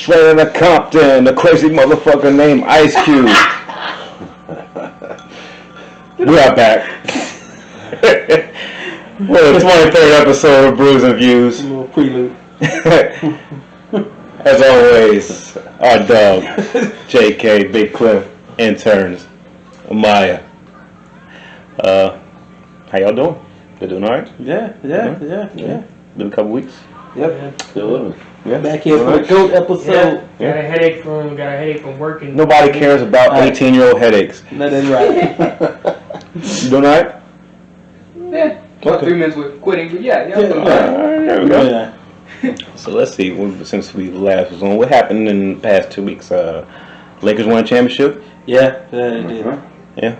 straight out of Compton, the crazy motherfucker named Ice Cube. We are back. Well, the 23rd episode of Brews And Views. A little prelude. As always, our dog, JK, Big Cliff, interns, Amaya. How y'all doing? You doing alright? Yeah. Been a couple weeks? Yep. Still living. Yeah. Back here for the GOAT episode. Yeah. Got a headache from working. Nobody cares about 18-year-old headaches. That is right. You doing alright? Yeah. About 3 minutes with quitting, but yeah. There we go. Yeah. So let's see, since we last was on, what happened in the past 2 weeks? Lakers won a championship? Yeah, they did. Yeah.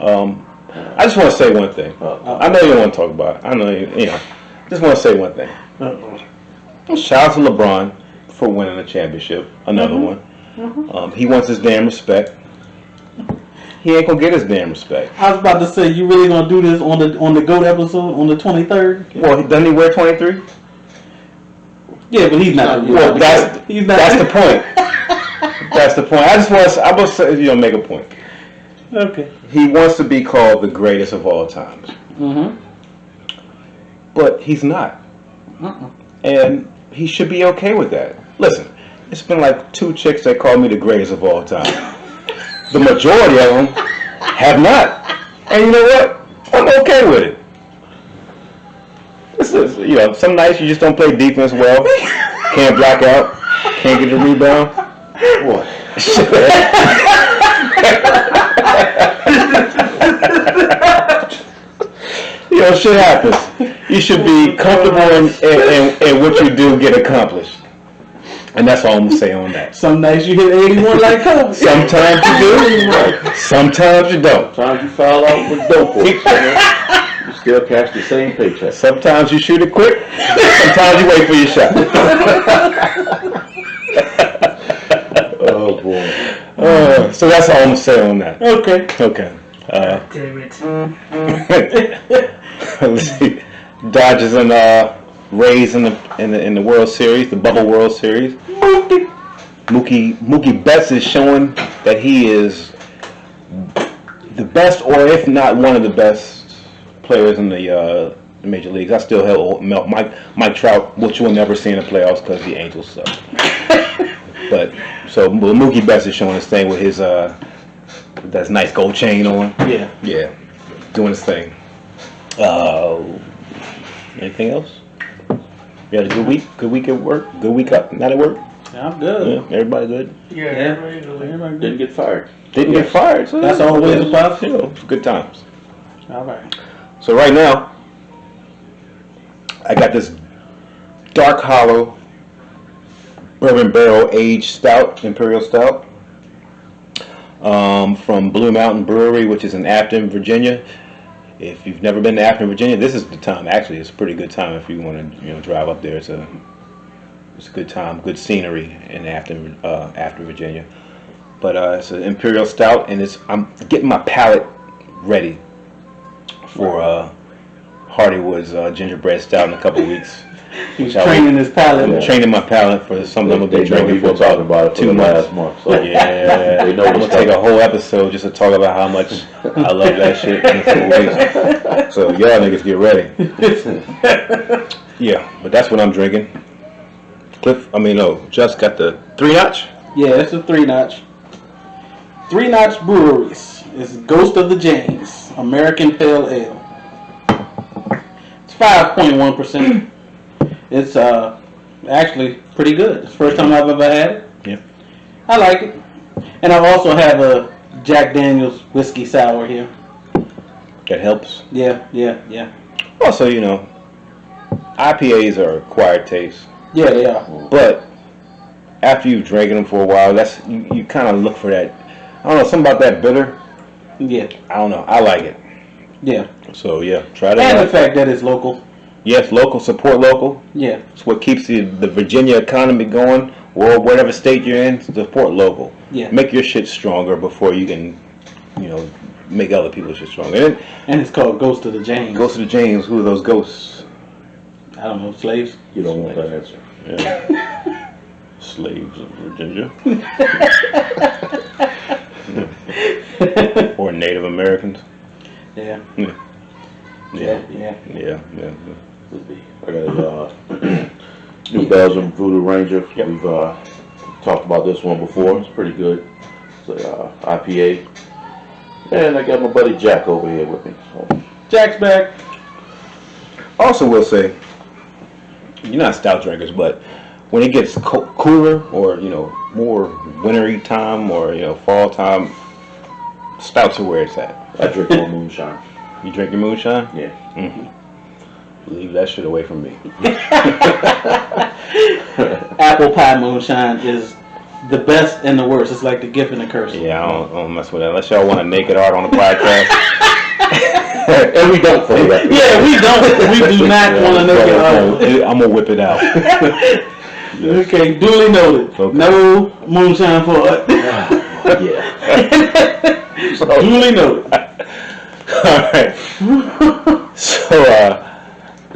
I just want to say one thing. I know you don't want to talk about it. I know you know. Just want to say one thing. Shout out to LeBron for winning a championship. Another one. He wants his damn respect. He ain't gonna get his damn respect. I was about to say, you really gonna do this on the GOAT episode on the 23rd? Well, doesn't he wear 23? Yeah, but he's not. Well, that's the point. That's the point. I must say, make a point. Okay. He wants to be called the greatest of all times. But he's not. And he should be okay with that. Listen, it's been like 2 chicks that call me the greatest of all time. The majority of them have not. And you know what? I'm okay with it. This is, some nights you just don't play defense well. Can't block out. Can't get the rebound. Boy. Shit happens. You should be comfortable in what you do get accomplished. And that's all I'm going to say on that. Some nights you hit 81 like Kobe. Sometimes you do. Sometimes you don't. Sometimes you foul out with dope boys. You still cash the same paycheck. Sometimes you shoot it quick. Sometimes you wait for your shot. Oh, boy. So that's all I'm going to say on that. Okay. Damn it. Let's see. Dodgers and Rays in the World Series, the Bubble World Series. Mookie Betts is showing that he is the best, or if not one of the best players in the major leagues. I still have Mike Trout, which we'll never see in the playoffs because the Angels suck. But Mookie Betts is showing his thing with his that nice gold chain on. Yeah, doing his thing. Anything else? You had a good week? Good week at work? Good week not at work? Yeah, I'm good. Yeah, everybody good? Yeah. Everybody Didn't get fired. Didn't get fired. So that's always a positive. Good times. All right. So right now, I got this Dark Hollow Bourbon Barrel Aged Stout, Imperial Stout, from Blue Mountain Brewery, which is in Afton, Virginia. If you've never been to Afton, Virginia, this is the time. Actually, it's a pretty good time if you want to, drive up there. It's a good time, good scenery in Afton, Virginia. But it's an Imperial Stout, and I'm getting my palate ready for Hardywood's Gingerbread Stout in a couple of weeks. He's training his palate. I'm training my palate for something I'm going to be drinking for about 2 months. So yeah, I'm going to take a whole episode just to talk about how much I love that shit in 4 weeks. So y'all niggas get ready. Yeah, but that's what I'm drinking. Just got the 3-notch? Yeah, it's a 3-notch. 3-notch breweries. It's Ghost of the James, American Pale Ale. It's 5.1%. It's actually pretty good. It's the first time I've ever had it. Yeah. I like it. And I also have a Jack Daniel's whiskey sour here. That helps. Yeah. Also, IPAs are acquired taste. Yeah, they are. But after you've drinking them for a while, you kind of look for that. I don't know, something about that bitter. Yeah. I don't know. I like it. Yeah. So yeah, try that out. And the fact that it's local. Yes, local, support local. Yeah. It's what keeps the Virginia economy going, or whatever state you're in, support local. Yeah. Make your shit stronger before you can, make other people's shit stronger. And it's called Ghost of the James. Ghost of the James, who are those ghosts? I don't know, slaves? You don't want that answer. Yeah. slaves of Virginia. Or Native Americans. Yeah. Yeah. Could be. I got New Belgium Voodoo Ranger. Yep. We've talked about this one before. It's pretty good. It's a IPA. And I got my buddy Jack over here with me. So. Jack's back. Also, will say, you're not stout drinkers, but when it gets cooler or more wintry time or fall time, stouts are where it's at. I drink more moonshine. You drink your moonshine? Yeah. Mm-hmm. Leave that shit away from me. Apple pie moonshine is the best and the worst. It's like the gift and the curse. Yeah, I don't mess with that. Unless y'all want a naked art on the podcast. And we don't for that. Yeah, we don't. We do not want to naked art. I'm going to whip it out. Yes. Okay, duly noted. Okay. No moonshine for it. Yeah. Duly noted. Alright. So,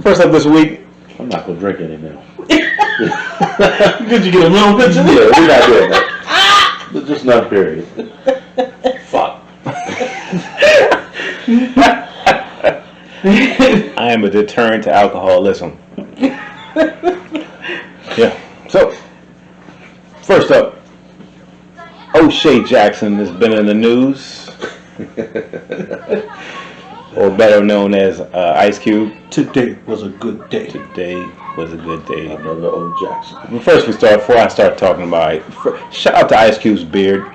first up this week. I'm not going to drink any now. Could you get a little picture? Yeah, we're not doing that. Just not period. Fuck. I am a deterrent to alcoholism. Yeah. So, first up, O'Shea Jackson has been in the news, or better known as Ice Cube. Today was a good day. Today was a good day. Another old Jackson. But first, before I start talking about it, shout out to Ice Cube's beard.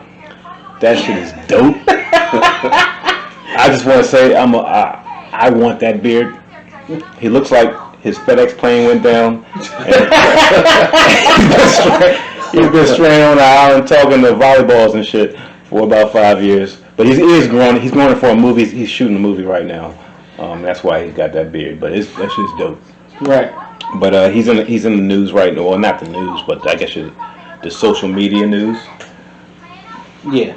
That shit is dope. I just want to say, I want that beard. He looks like his FedEx plane went down. He's been stranded on the island talking to volleyballs and shit for about 5 years. But he is growing. He's growing for a movie. He's shooting a movie right now. That's why he's got that beard. But that shit's dope. Right. But he's in the news right now. Well, not the news, but I guess the social media news. Yeah.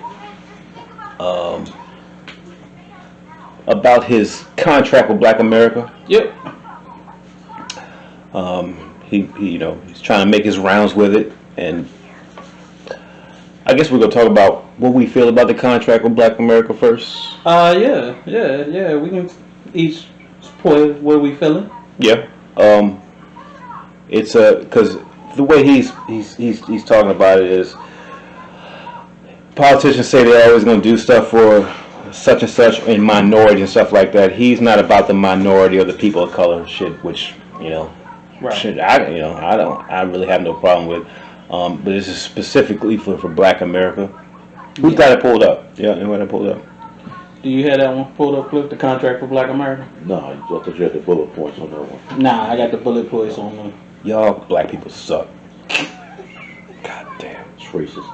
About his contract with Black America. Yep. He's trying to make his rounds with it, and I guess we're gonna talk about what we feel about the contract with Black America first. Yeah. We can each point where we feeling. Yeah. It's because the way he's talking about it is, politicians say they're always gonna do stuff for such and such in minority and stuff like that. He's not about the minority or the people of color shit, which Right. shit I really have no problem with. But this is specifically for Black America. Who's got it pulled up? Yeah, anyone got it pulled up? Do you have that one pulled up, Cliff? The contract for Black America? No, I thought you had the bullet points on that one. Nah, I got the bullet points on them. Y'all black people suck. God damn. It's racist.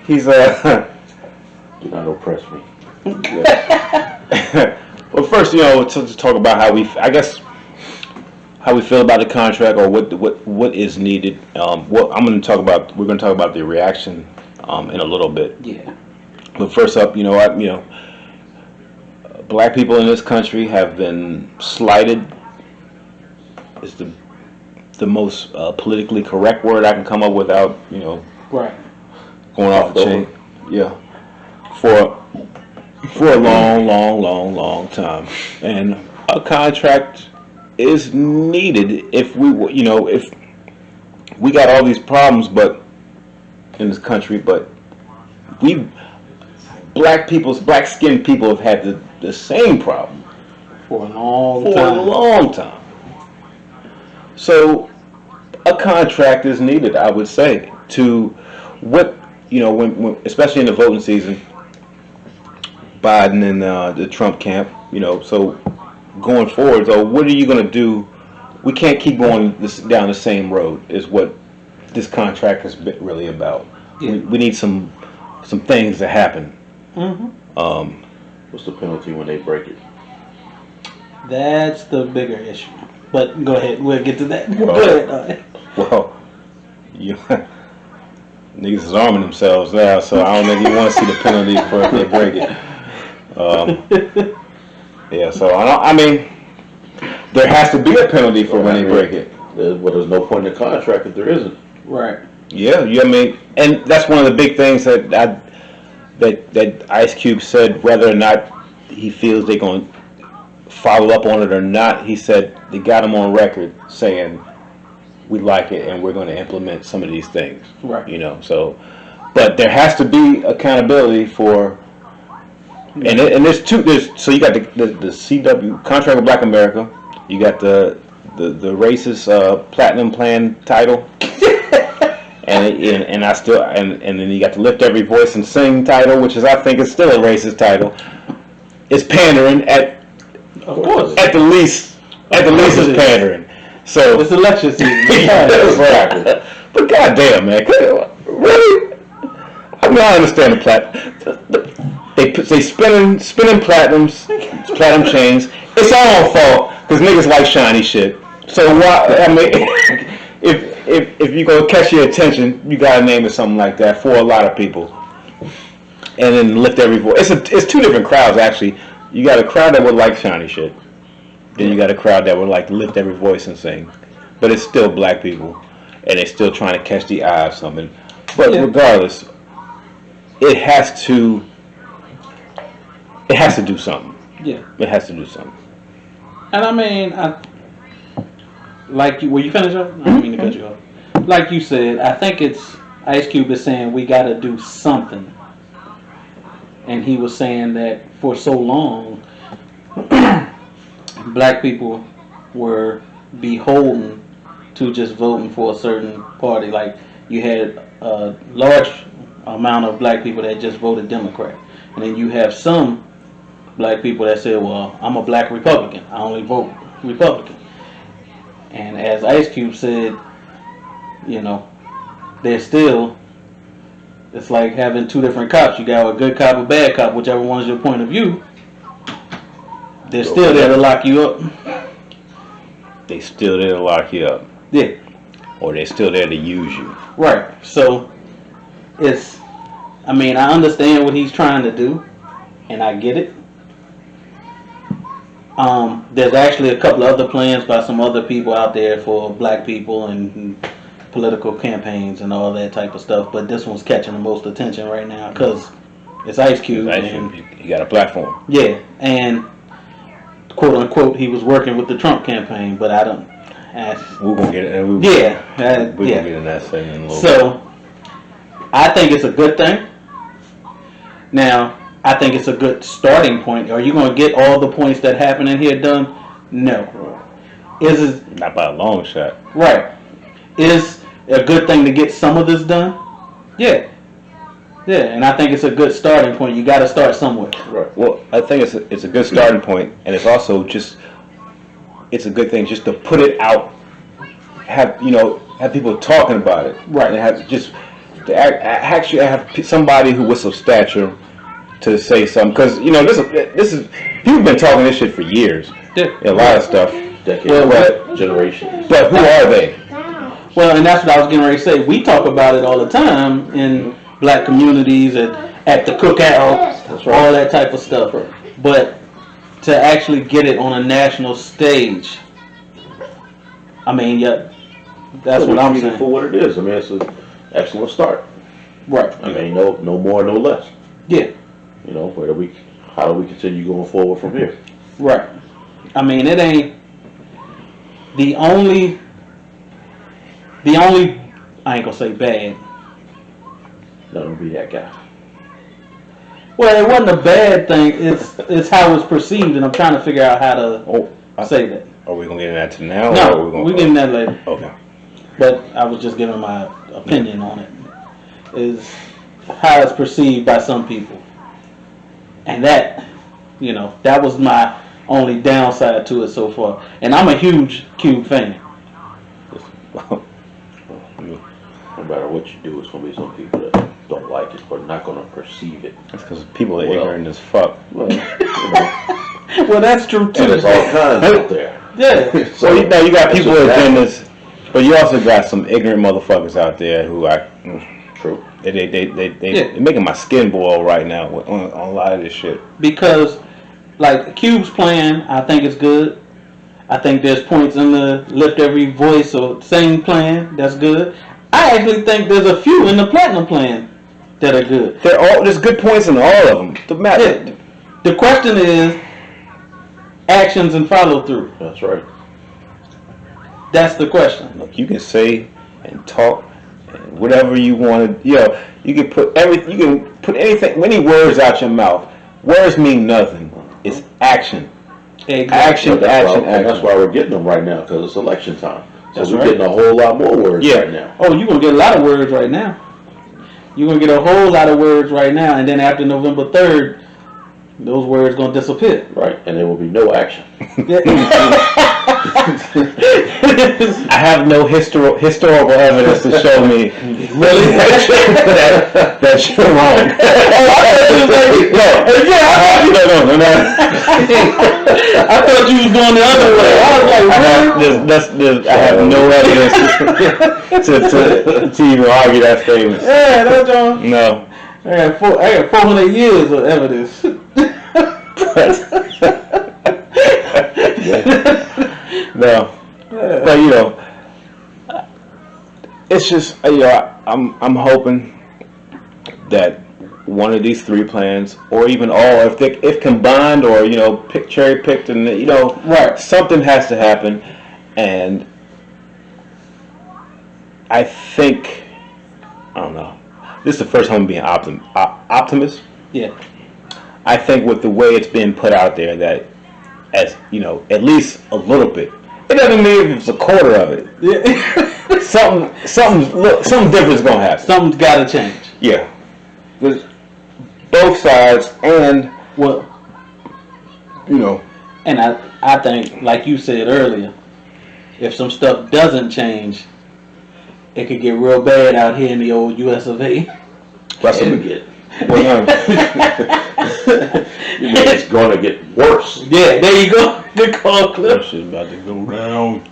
He's Do not oppress me. Well, first, to talk about how we feel about the contract, or what is needed. We're going to talk about the reaction in a little bit. Yeah. But first up, black people in this country have been slighted. Is the most politically correct word I can come up without Right. going off the chain. Yeah. For a long time, and a contract is needed if we got all these problems, but in this country, but black skinned people have had the same problem For a long for time. a long time. So a contract is needed, I would say, to when especially in the voting season, Biden and the Trump camp, so going forward, though, what are you going to do? We can't keep going down the same road, is what this contract is really about. Yeah. We need some things to happen. Mm-hmm. What's the penalty when they break it? That's the bigger issue. But go ahead, we'll get to that. Well, Go ahead. Well, niggas is arming themselves now, so I don't think you want to see the penalty for if they break it. Yeah, so I mean, there has to be a penalty for when they break it. There's no point in the contract if there isn't. Right. Yeah, I mean, and that's one of the big things that Ice Cube said. Whether or not he feels they're going to follow up on it or not, he said they got him on record saying we like it and we're going to implement some of these things. Right. You know, so but there has to be accountability for. And there's so you got the CW Contract with Black America, you got the racist platinum plan title, and I still and then you got the Lift Every Voice and Sing title, which is I think is still a racist title. It's pandering of course. At the least it's pandering. So it's election season. Right. But goddamn, man, really? I mean, I understand the They spinning platinum chains. It's our own fault because niggas like shiny shit. So why? I mean, if you gonna catch your attention, you gotta name it something like that for a lot of people. And then Lift Every Voice. It's two different crowds actually. You got a crowd that would like shiny shit. Then you got a crowd that would like Lift Every Voice and Sing. But it's still black people, and they're still trying to catch the eye of something. But regardless, it has to do something. Yeah. It has to do something. And I mean, were you finished up? I didn't mean to cut you off. Like you said, I think it's Ice Cube is saying we got to do something. And he was saying that for so long, black people were beholden to just voting for a certain party. Like you had a large amount of black people that just voted Democrat. And then you have some black people that say, well, I'm a black Republican. I only vote Republican. And as Ice Cube said, you know, there's still, it's like having two different cops. You got a good cop, a bad cop, whichever one is your point of view. They're still there to lock you up. They still there to lock you up. Yeah. Or they're still there to use you. Right. So, I mean, I understand what he's trying to do, and I get it. There's actually a couple of other plans by some other people out there for black people and political campaigns and all that type of stuff, but this one's catching the most attention right now because it's Ice Cube. You got a platform. Yeah, and quote unquote, he was working with the Trump campaign, but I don't. We're gonna get it. We're gonna get in that segment in a little bit. So, I think it's a good thing. Now, I think it's a good starting point. Are you going to get all the points that happen in here done? No. Not by a long shot. Right. Is a good thing to get some of this done? Yeah. Yeah, and I think it's a good starting point. You got to start somewhere. Right. Well, I think it's a good starting point, and it's also it's a good thing just to put it out, have people talking about it, right? And actually have somebody who was of stature to say something, because this is people have been talking this shit for years. Yeah. A lot of stuff, decades, generations. But who are they? Well, and that's what I was getting ready to say. We talk about it all the time in black communities and at the cookout, all that type of stuff. But to actually get it on a national stage, I mean, yeah, that's what I'm saying. For what it is, I mean, it's an excellent start. Right. I mean, no more, no less. Yeah. How do we continue going forward from here? Right. I mean, it ain't the only. I ain't gonna say bad. Not gonna be that guy. Well, it wasn't a bad thing. It's how it's perceived, and I'm trying to figure out how to say that. Are we gonna get into that now? No, we're getting that later. Okay. But I was just giving my opinion on it. Is how it's perceived by some people, and that was my only downside to it so far. And I'm a huge Cube fan. No matter what you do, it's gonna be some people that don't like it or not gonna perceive it. That's because people are ignorant as fuck. Well, well, that's true too. And there's all kinds out there. Yeah. So you got people with agendas, but you also got some ignorant motherfuckers out there who True. They're making my skin boil right now on a lot of this shit. Because, like Cube's plan, I think it's good. I think there's points in the lift every voice or sing plan that's good. I actually think there's a few in the platinum plan that are good. There's good points in all of them. The question is actions and follow through. That's right. That's the question. Look, you can say and talk and whatever you want to. You can put everything. You can put anything, any words out your mouth. Words mean nothing. It's action. Exactly. Action. That's why we're getting them right now, because it's election time. So That's we're right. getting a whole lot more words right now. Oh, you're going to get a lot of words right now. You're going to get a whole lot of words right now, and then after November 3rd, those words going to disappear. Right, and there will be no action. I have no historical evidence to show me really that you're wrong. I thought you was going the other way. I was like, I have no evidence to even argue that statement. Yeah, that's all. No. I got 400 years of evidence. No. But it's just I'm hoping that one of these three plans, or even all, if combined, or cherry picked, and right, something has to happen. And I think, I don't know, this is the first time I'm being optimist. Yeah. I think with the way it's been put out there, that as at least a little bit. It doesn't mean if it's a quarter of it. Yeah. something different is gonna happen. Something's got to change. Yeah. With both sides, and And I think, like you said earlier, if some stuff doesn't change, it could get real bad out here in the old US of A. That's what we get. It's going to get worse. Yeah, there you go. Good call, Cliff. That shit's about to go down.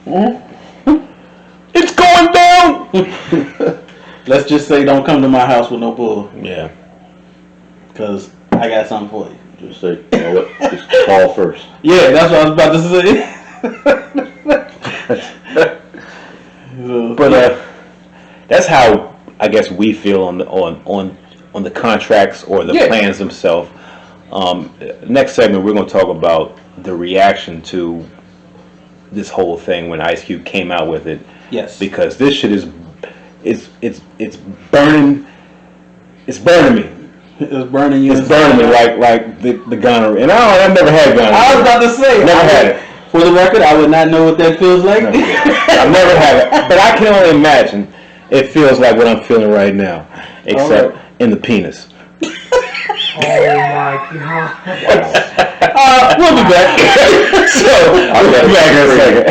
It's going down. Let's just say don't come to my house with no bull, Yeah. because I got something for you. Just say, you know what, just call first. Yeah, that's what I was about to say. But that's how I guess we feel on the contracts or the plans themselves. Next segment, we're going to talk about the reaction to this whole thing when Ice Cube came out with it. Yes. Because this shit is burning. It's burning me. It's burning you. It's burning me like the gonorrhea. And I've never had gonorrhea. I was about to say. Never had it. For the record, I would not know what that feels like. No, I've never had it, but I can only imagine it feels like what I'm feeling right now, except in the penis. Oh my god. We'll be back. So I'll be back in a second.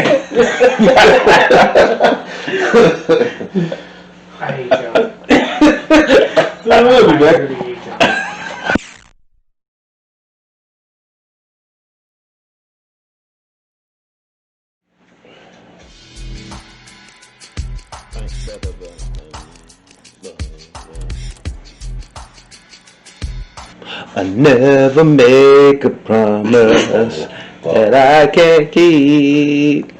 I hate y'all. We'll be back. I really hate y'all. I never make a promise that I can't keep.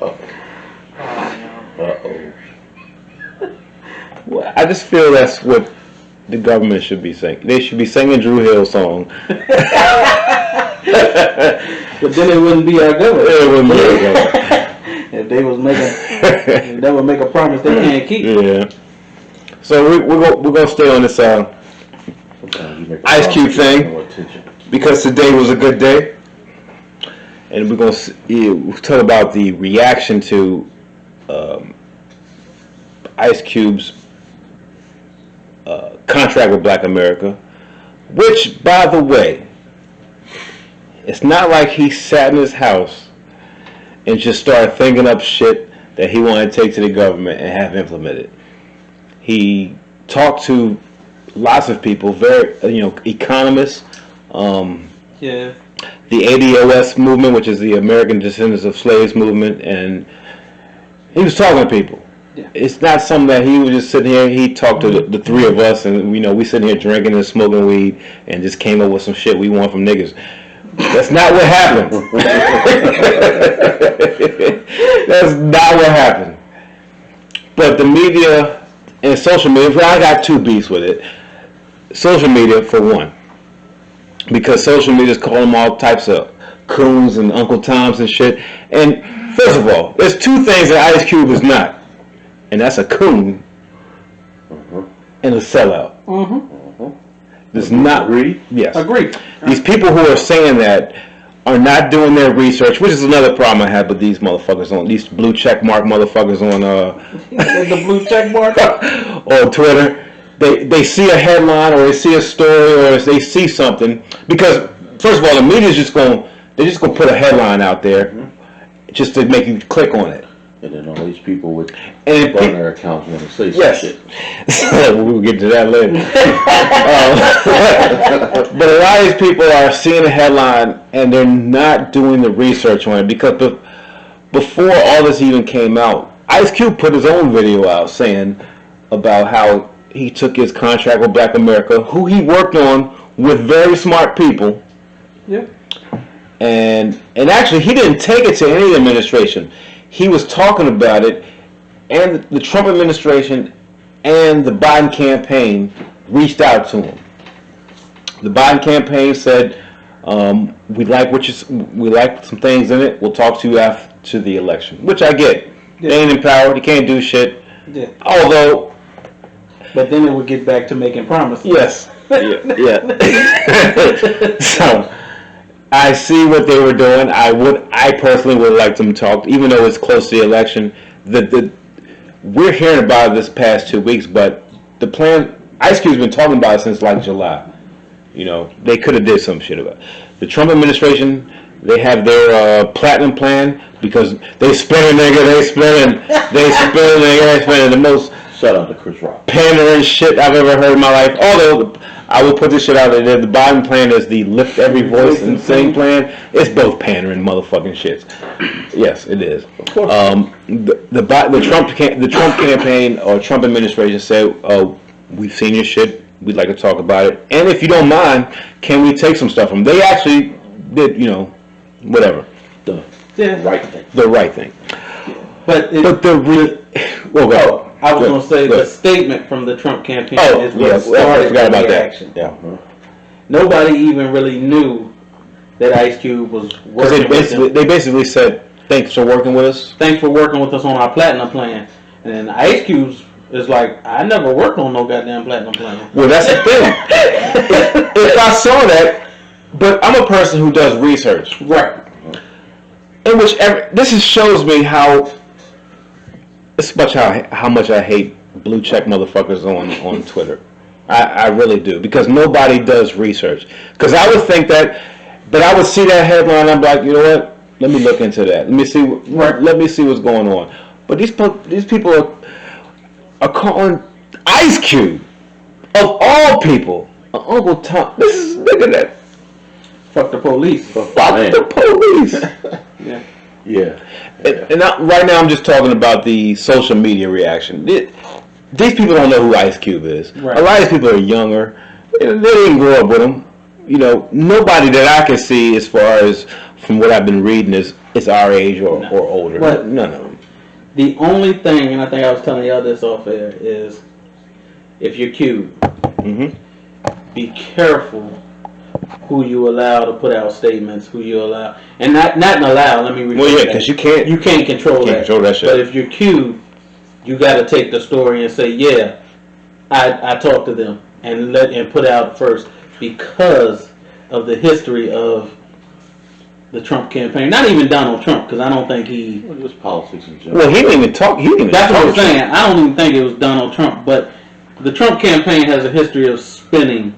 Well, I just feel that's what the government should be saying. They should be singing Drew Hill's song. But then it wouldn't be our government. It wouldn't be our government. If they would make a promise they can't keep. Yeah. So we're gonna stay on this Ice Cube thing, because today was a good day, and we're gonna we'll talk about the reaction to Ice Cube's contract with Black America, which, by the way, it's not like he sat in his house and just started thinking up shit that he wanted to take to the government and have implemented. He talked to lots of people, very economists, the ADOS movement, which is the American Descendants of Slaves movement, and he was talking to people. Yeah. It's not something that he was just sitting here. He talked to the three of us, and we sitting here drinking and smoking weed, and just came up with some shit we want from niggas. That's not what happened. That's not what happened. But the media and social media, I got two beefs with it. Social media, for one. Because social media is calling them all types of coons and Uncle Toms and shit. And first of all, there's two things that Ice Cube is not. And that's a coon and a sellout. Does not agree? Yes. Agree. These people who are saying that are not doing their research, which is another problem I have with these motherfuckers on these blue check mark motherfuckers on The blue check mark on Twitter. They see a headline or they see a story or they see something because first of all the media's just going to put a headline out there just to make you click on it. And then all these people with And burner accounts want to say some yes. shit. We'll get to that later. But a lot of these people are seeing a headline and they're not doing the research on it because before all this even came out, Ice Cube put his own video out saying about how he took his contract with Black America, who he worked on with very smart people. Yeah. And actually, he didn't take it to any administration. He was talking about it, and the Trump administration and the Biden campaign reached out to him. The Biden campaign said, "We like some things in it. We'll talk to you after the election," which I get. Yeah. They ain't empowered. You can't do shit. Yeah. Although, but then it would get back to making promises. yes, yeah. So. I see what they were doing. I personally would like them to talk, even though it's close to the election. We're hearing about it this past 2 weeks, but the plan, Ice Cube's been talking about it since like July. You know, they could have did some shit about it. The Trump administration, they have their platinum plan because they spending the most Shout out to Chris Rock. pandering shit I've ever heard in my life. Although I will put this shit out there. The Biden plan is the lift every voice and sing plan. It's both pandering motherfucking shits. Yes, it is. Of course. The Trump campaign or Trump administration said, "We've seen your shit. We'd like to talk about it. And if you don't mind, can we take some stuff from?" They actually did, whatever. The Yeah. right thing. The right thing. But I was going to say the statement from the Trump campaign is what started forgot about the that. reaction. Yeah. Nobody even really knew that Ice Cube was working with them. They basically said, "Thanks for working with us." Thanks for working with us on our platinum plan. And then Ice Cube is like, I never worked on no goddamn platinum plan. Well, that's the thing. if I saw that, but I'm a person who does research. Right. In whichever, shows me how much I hate blue check motherfuckers on Twitter. I really do, because nobody does research. Because I would think that, but I would see that headline, I'm like, you know what? Let me look into that. Let me see. Let me see what's going on. But these people are calling Ice Cube, of all people, Uncle Tom. This is nigga that Fuck the police. fuck the police. Yeah. Yeah. And right now, I'm just talking about the social media reaction. These people don't know who Ice Cube is. Right. A lot of these people are younger. They didn't grow up with him. Nobody that I can see, as far as from what I've been reading, is our age or older. But none of them. the only thing, and I think I was telling y'all this off air, is if you're Cube, be careful who you allow to put out statements, who you allow, and not allow. Let me repeat. Well, yeah, because you can't control that. control that shit. But if you're Cube, you got to take the story and say, yeah, I talked to them and put it out first because of the history of the Trump campaign. Not even Donald Trump, because I don't think he. Well, just politics in general. Well, he didn't even talk. That's what I'm saying. I don't even think it was Donald Trump, but the Trump campaign has a history of spinning.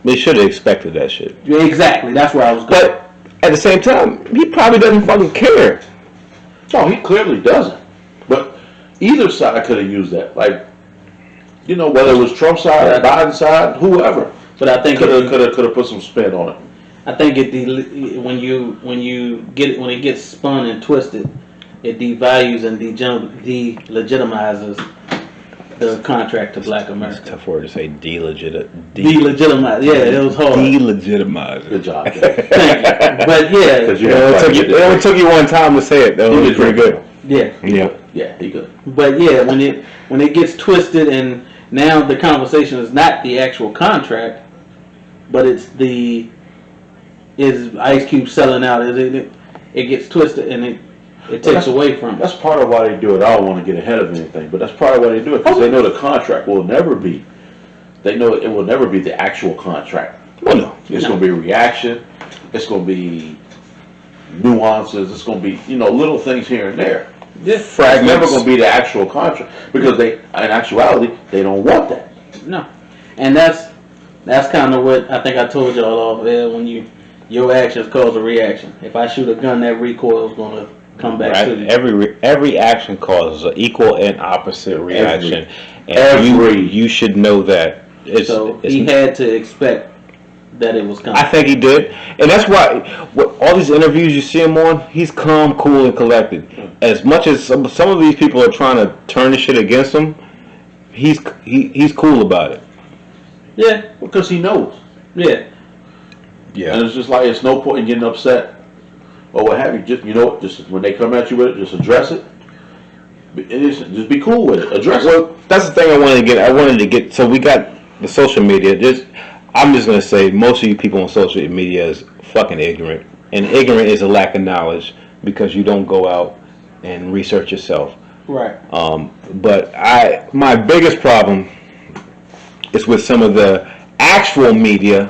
They should have expected that shit. Exactly. That's where I was going. But at the same time, he probably doesn't fucking care. No, he clearly doesn't. But either side could have used that. Like, whether it was Trump's side or Biden's side, whoever. But I think could have put some spin on it. I think when it gets spun and twisted, it devalues and delegitimizes the contract to Black It's a Americans. tough word to say. Delegitimize. Delegitimize. Yeah, it was hard. Delegitimize. Good job. Thank you. But yeah, It only took you one time to say it. That was pretty good. yeah. Yeah, he good. But yeah, when it gets twisted, and now the conversation is not the actual contract, but it's is Ice Cube selling out? It gets twisted, and it takes away from it. That's part of why they do it. I don't want to get ahead of anything, but that's part of why they do it, because they know the contract will never be. They know it will never be the actual contract. Well, no. It's going to be a reaction. It's going to be nuances. It's going to be little things here and there. Yeah. It's never going to be the actual contract, because in actuality they don't want that. No, and that's kind of what I think I told y'all off air when your actions cause a reaction. If I shoot a gun, that recoil is going to come back to you. Every action causes an equal and opposite reaction, you should know that. He had to expect that it was coming. I think he did, and that's why all these interviews you see him on, he's calm, cool, and collected. As much as some of these people are trying to turn the shit against him, he's cool about it. Yeah, because he knows. Yeah. And it's just like, it's no point in getting upset or what have you. Just when they come at you with it, just address it. Just be cool with it. Address it. Well, that's the thing I wanted to get. So we got the social media. I'm just gonna say most of you people on social media is fucking ignorant, and ignorant is a lack of knowledge because you don't go out and research yourself. Right. But my biggest problem is with some of the actual media.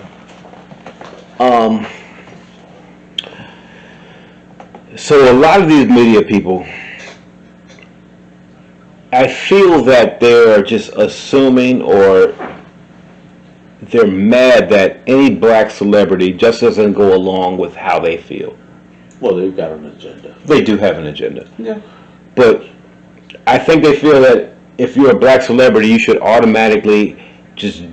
So a lot of these media people, I feel that they're just assuming, or they're mad that any black celebrity just doesn't go along with how they feel. Well, they've got an agenda. They do have an agenda. Yeah. But I think they feel that if you're a black celebrity, you should automatically just,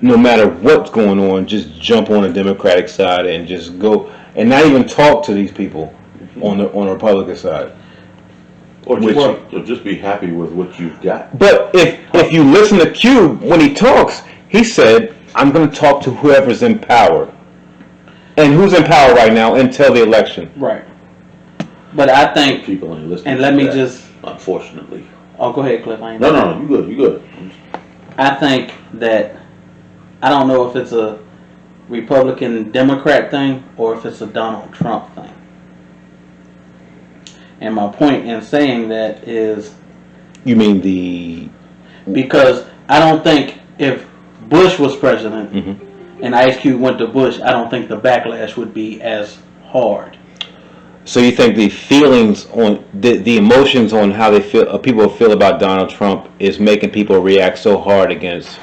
no matter what's going on, just jump on the Democratic side and just go and not even talk to these people on the Republican side. Or just be happy with what you've got. But if you listen to Cube when he talks, he said, "I'm going to talk to whoever's in power." And who's in power right now until the election? Right. But I think People ain't listening. And let to me that, just. unfortunately. Oh, go ahead, Cliff. No, you good. I think that I don't know if it's a Republican Democrat thing or if it's a Donald Trump thing. And my point in saying that is, You mean because I don't think if Bush was president and Ice Cube went to Bush, I don't think the backlash would be as hard. So you think the feelings on the emotions on how they feel, people feel about Donald Trump, is making people react so hard against?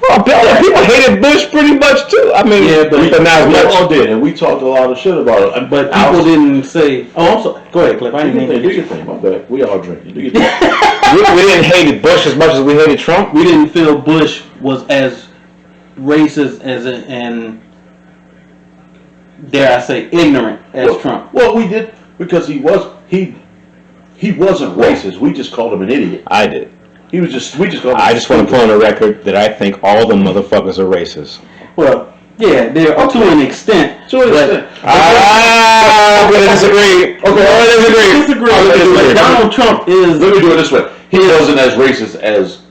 Well, people hated Bush pretty much too. I mean, Yeah, but not as We much. all did, and we talked a lot of shit about it. But people didn't say, "Oh, I'm sorry." Go ahead, Cliff. I Do didn't your mean thing, to do get your you. thing. My bad. We all drinking. Do your thing. We didn't hate Bush as much as we hated Trump. We didn't feel Bush was as racist and dare I say ignorant as Trump. Well, we did, because he wasn't racist. We just called him an idiot. I did. We just called him. I just want to put on the record that I think all the motherfuckers are racist. Well, yeah, they're to an extent. To an extent. I'm gonna disagree. Okay, I Disagree. But Donald Trump is. Let me do it this way. He wasn't as racist as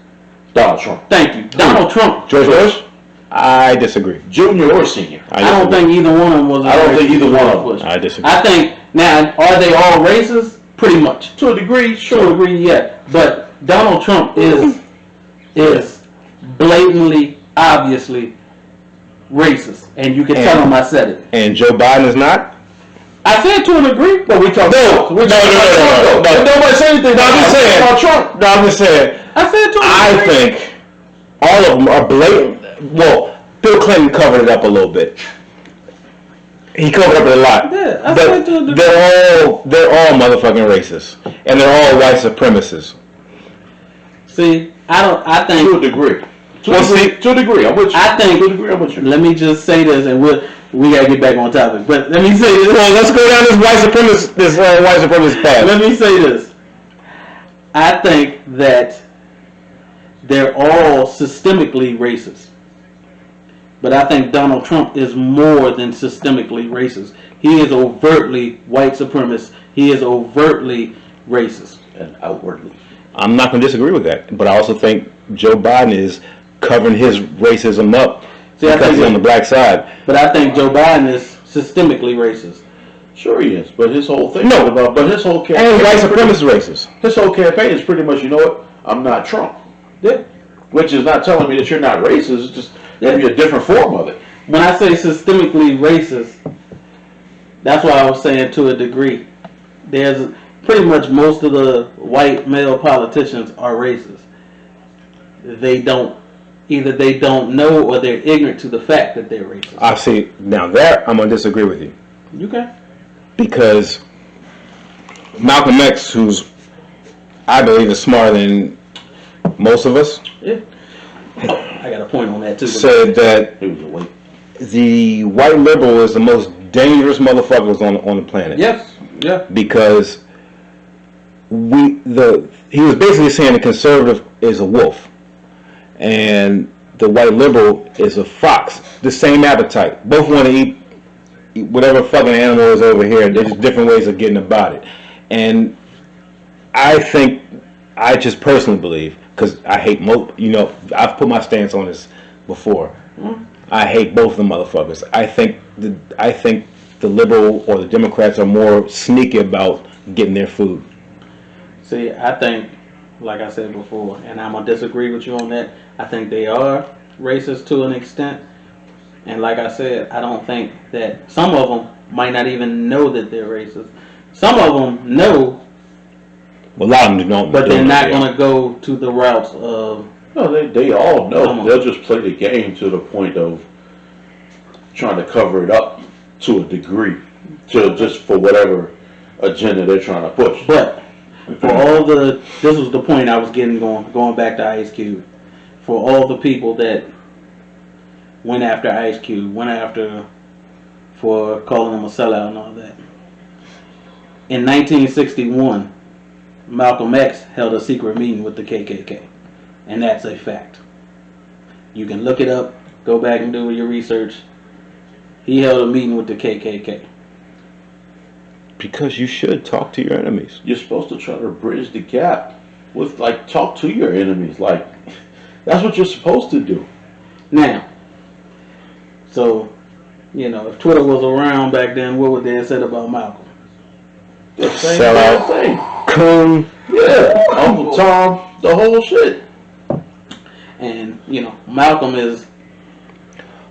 Donald Trump. Thank you, Donald Trump. George Bush? I disagree. Junior or senior? I don't think either one of them was. I don't think either one of them. I disagree. I think now, are they all racist? Pretty much. To a degree, To a degree, yeah. But Donald Trump is blatantly, obviously racist, and you can tell him I said it. And Joe Biden is not. I said to a degree, but we talked. No. Nobody say anything. No, I'm just saying. About Trump. No, I'm just saying. I said to a I degree. think all of them are blatant. Well, Bill Clinton covered it up a little bit. He covered up a lot. Yeah, I but said to a degree. they're all motherfucking racists, and they're all white supremacists. See, I think. To a degree. To a degree. I'm with you. I think. To a degree, I'm with you. Let me just say this, and we gotta get back on topic. But let me say this. Well, let's go down this white supremacist path. Let me say this. I think that they're all systemically racist. But I think Donald Trump is more than systemically racist. He is overtly white supremacist. He is overtly racist. And outwardly. I'm not going to disagree with that, but I also think Joe Biden is covering his racism up because he's on the black side. But I think Joe Biden is systemically racist. Sure he is, but his whole thing No. is about, but his whole campaign, And white supremacist racist. his whole campaign is pretty much, you know what, I'm not Trump. Yeah. Which is not telling me that you're not racist, it's just maybe a different form of it. When I say systemically racist, that's why I was saying to a degree. There's pretty much most of the white male politicians are racist. Either they don't know or they're ignorant to the fact that they're racist. I see. Now that I'm going to disagree with you. You can. Because Malcolm X, who's, I believe, is smarter than most of us, Yeah. I got a point on that too. said that He was a white. the white liberal is the most dangerous motherfuckers on the planet. Yes. Yeah. Because he was basically saying the conservative is a wolf and the white liberal is a fox. The same appetite. Both want to eat whatever fucking animal is over here. There's just different ways of getting about it. And I just personally believe, because I hate I've put my stance on this before. I hate both of the motherfuckers. I think the liberal or the Democrats are more sneaky about getting their food. See, I think, like I said before, and I'm going to disagree with you on that, I think they are racist to an extent. And like I said, I don't think that some of them might not even know that they're racist. Some of them know, Well, a lot of them don't. but they're not going to go to the routes of... No, they all know. They'll just play the game to the point of trying to cover it up to a degree, just for whatever agenda they're trying to push. But for all this was the point I was getting going back to Ice Cube. For all the people that went after Ice Cube, for calling him a sellout and all that. In 1961, Malcolm X held a secret meeting with the KKK. And that's a fact. You can look it up, go back and do your research. He held a meeting with the KKK. Because you should talk to your enemies. You're supposed to try to bridge the gap with, talk to your enemies. That's what you're supposed to do. Now, so, if Twitter was around back then, what would they have said about Malcolm? The same Sellout. thing. Coon. Yeah, Uncle Tom, the whole shit. And, Malcolm is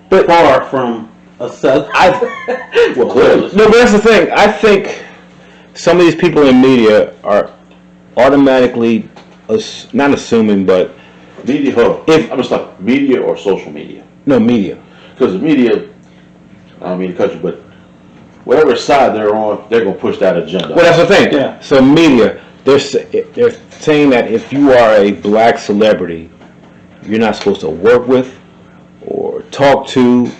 far from a sellout. Well, clearly. No, but that's the thing. I think some of these people in media are automatically, not assuming, but Media, I'm just like media or social media. no, media. Because the media, I don't mean to cut you, but whatever side they're on, they're going to push that agenda. Well, that's the thing. Yeah. So media, they're saying that if you are a black celebrity, you're not supposed to work with or talk to,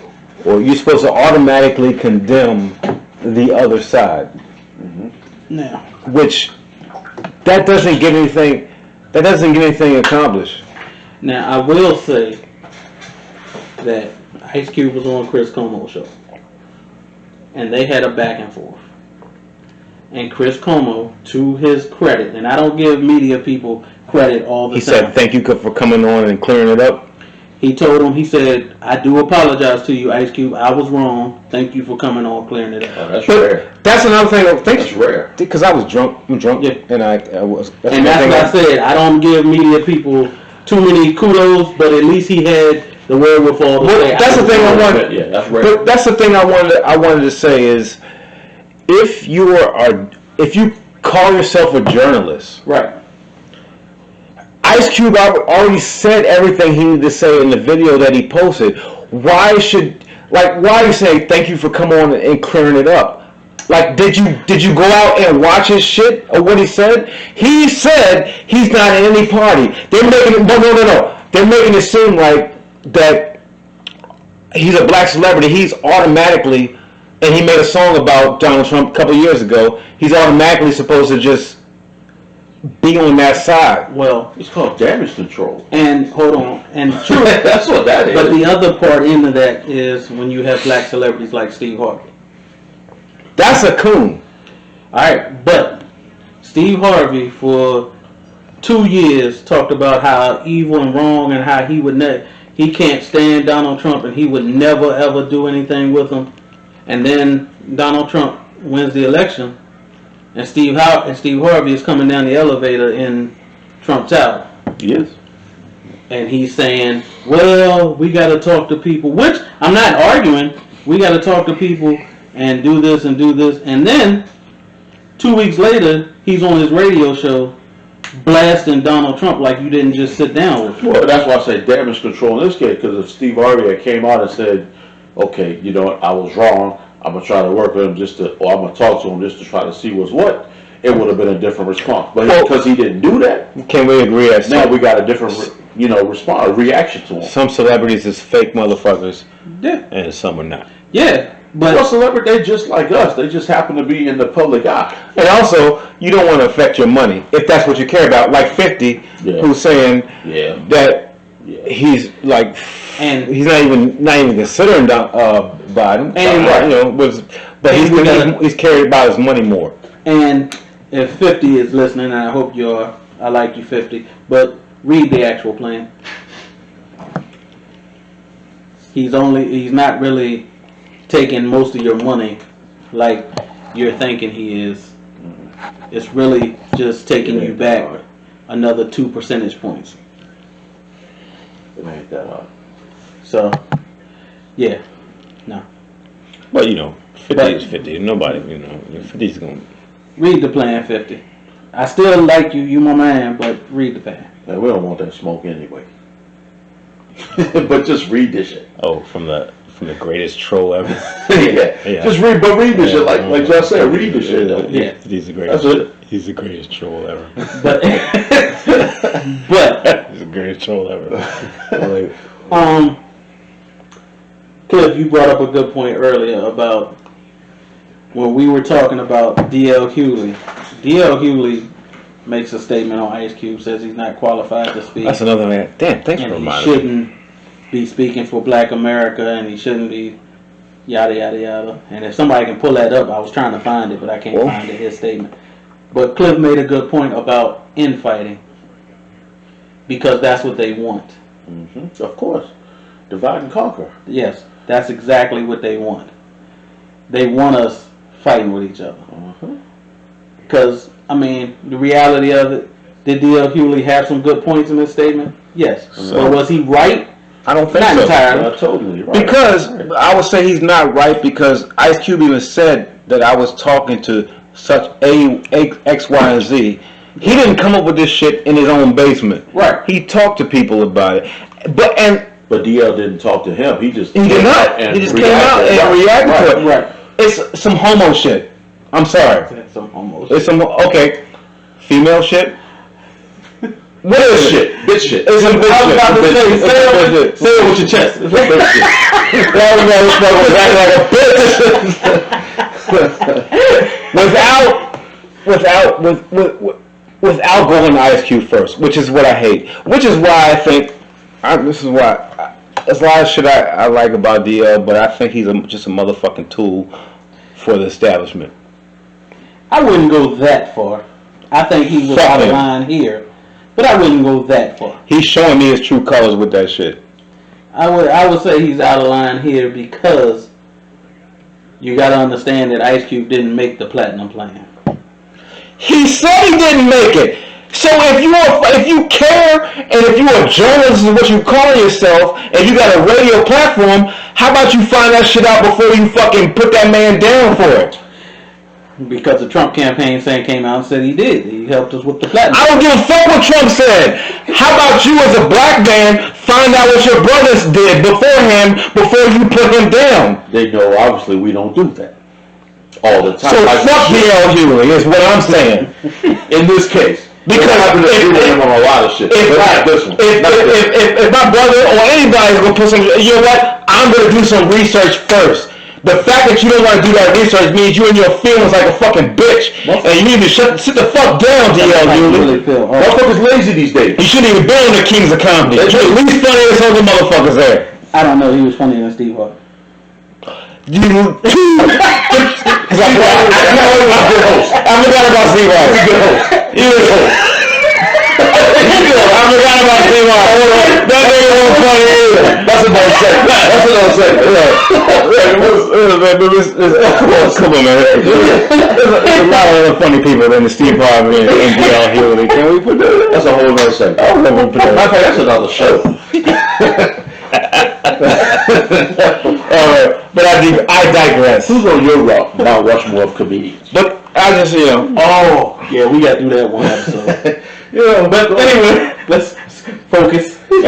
or you're supposed to automatically condemn the other side. Now, Which that doesn't get anything. That doesn't get anything accomplished. Now, I will say that Ice Cube was on Chris Cuomo's show. And they had a back and forth. And Chris Cuomo, to his credit, and I don't give media people credit all the He time. said, "Thank you for coming on and clearing it up." He told him, he said, "I do apologize to you, Ice Cube. I was wrong. Thank you for coming on, clearing it Oh, up." that's But rare. that's another thing. That's rare. Because I was drunk. I'm drunk, Yeah. and I was. And that's what I said. I don't give media people too many kudos, but at least he had the wherewithal to say. That's the thing I wanted. Yeah, that's rare. But that's the thing I wanted to say is, if you call yourself a journalist, Right. Ice Cube already said everything he needed to say in the video that he posted. Why are you saying thank you for coming on and clearing it up? Like, did you go out and watch his shit or what he said? He said he's not in any party. They're making it, no. They're making it seem like that he's a black celebrity. He's automatically, and he made a song about Donald Trump a couple years ago. He's automatically supposed to just be on that side. Well, It's called damage control. and hold on, and true. That's what that is. But the other part into that is when you have black celebrities like Steve Harvey. That's a coon. All right, but Steve Harvey for 2 years talked about how evil and wrong and how he can't stand Donald Trump and he would never ever do anything with him. And then Donald Trump wins the election, and Steve Harvey is coming down the elevator in Trump Tower. Yes. And he's saying, well, we got to talk to people, which I'm not arguing. We got to talk to people and do this and do this. And then 2 weeks later, he's on his radio show blasting Donald Trump like you didn't just sit down with him. Well, that's why I say damage control in this case, because if Steve Harvey had came out and said, okay, you know what, I was wrong, I'm going to try to work with him or I'm going to talk to him just to try to see what's what, it would have been a different response. But because he didn't do that, Can we agree that now we got a different, reaction to him. some celebrities is fake motherfuckers Yeah. and some are not? Yeah. But Well, celebrity, they just like us. They just happen to be in the public eye. And also, you don't want to affect your money if that's what you care about. Like 50, Yeah. who's saying Yeah. that he's like, And- he's not even considering Biden. And- But And he's carried about his money more. And if 50 is listening, and I hope you are, I like you 50, but read the actual plan. He's not really taking most of your money like you're thinking he is. It's really just taking you back another 2 percentage points. It ain't that hard. So, yeah, no. But 50 is 50. Nobody, 50's going to. Read the plan, 50. I still like you my man, but read the plan. Man, we don't want that smoke anyway. But just read this shit. Oh, from the greatest troll ever. Yeah. Just read this shit. Like y'all said, read this shit though. Yeah. He's the greatest. That's it. He's the greatest troll ever. But He's the greatest troll ever. Cliff, you brought up a good point earlier about when we were talking about D.L. Hughley. D.L. Hughley makes a statement on Ice Cube, says he's not qualified to speak. That's another man. Damn, thanks for and he reminding me. shouldn't be speaking for Black America, and he shouldn't be yada yada yada. And if somebody can pull that up, I was trying to find it, but I can't find it. His statement. But Cliff made a good point about infighting because that's what they want. Mm-hmm. Of course, divide and conquer. Yes, that's exactly what they want. They want us fighting with each other. Because the reality of it, did D.L. Hughley have some good points in his statement? Yes. But was he right? I don't think Not so. entirely. Totally right. Because I would say he's not right because Ice Cube even said that I was talking to such X, Y, and Z. He didn't come up with this shit in his own basement. Right. He talked to people about it. But DL didn't talk to him. He just he did not. He just came out and reacted to it. Right. It's some homo shit. I'm sorry. That's some homo It's some female shit. What is shit. Bitch shit. It's some bitch I was about to shit. say it with your chest. It's some bitch shit. Without going to Ice Cube first, which is what I hate. Which is why I think there's a lot of shit I like about DL, but I think he's just a motherfucking tool for the establishment. I wouldn't go that far. I think he was out of line here, but I wouldn't go that far. He's showing me his true colors with that shit. I would say he's out of line here because you got to understand that Ice Cube didn't make the platinum plan. He said he didn't make it. So if you care and if you're a journalist is what you call yourself and you got a radio platform, how about you find that shit out before you fucking put that man down for it? Because the Trump campaign came out and said he did. He helped us with the platinum. I don't give a fuck what Trump said. How about you as a black man find out what your brothers did beforehand before you put him down? They know obviously we don't do that all the time. So fuck D.L. Hughley is what I'm saying. In this case. Because I happen to agree with him on a lot of shit. If my brother or anybody's gonna put some, you know what? I'm gonna do some research first The fact that you don't want to do that research means you in your feelings like a fucking bitch, and you need to sit the fuck down, DL Hewlett. Motherfuckers lazy these days. You shouldn't even be on the Kings of Comedy. You're the least funniest other motherfuckers there. I don't know. He was funnier than Steve Harvey. I forgot about Steve Harvey. He's a good host. He's a good host. I forgot about Steve Harvey. That nigga wasn't funny either. That's another segment. Come on, man. There's a lot of other funny people than the Steve Harvey and D.L. Hewlett. Can we put that? That's a whole other segment. That's another show. But I digress. Who's on your Mount Rushmore of comedians? But I just, Oh, yeah, we got to do that one episode. But anyway, let's focus. I'll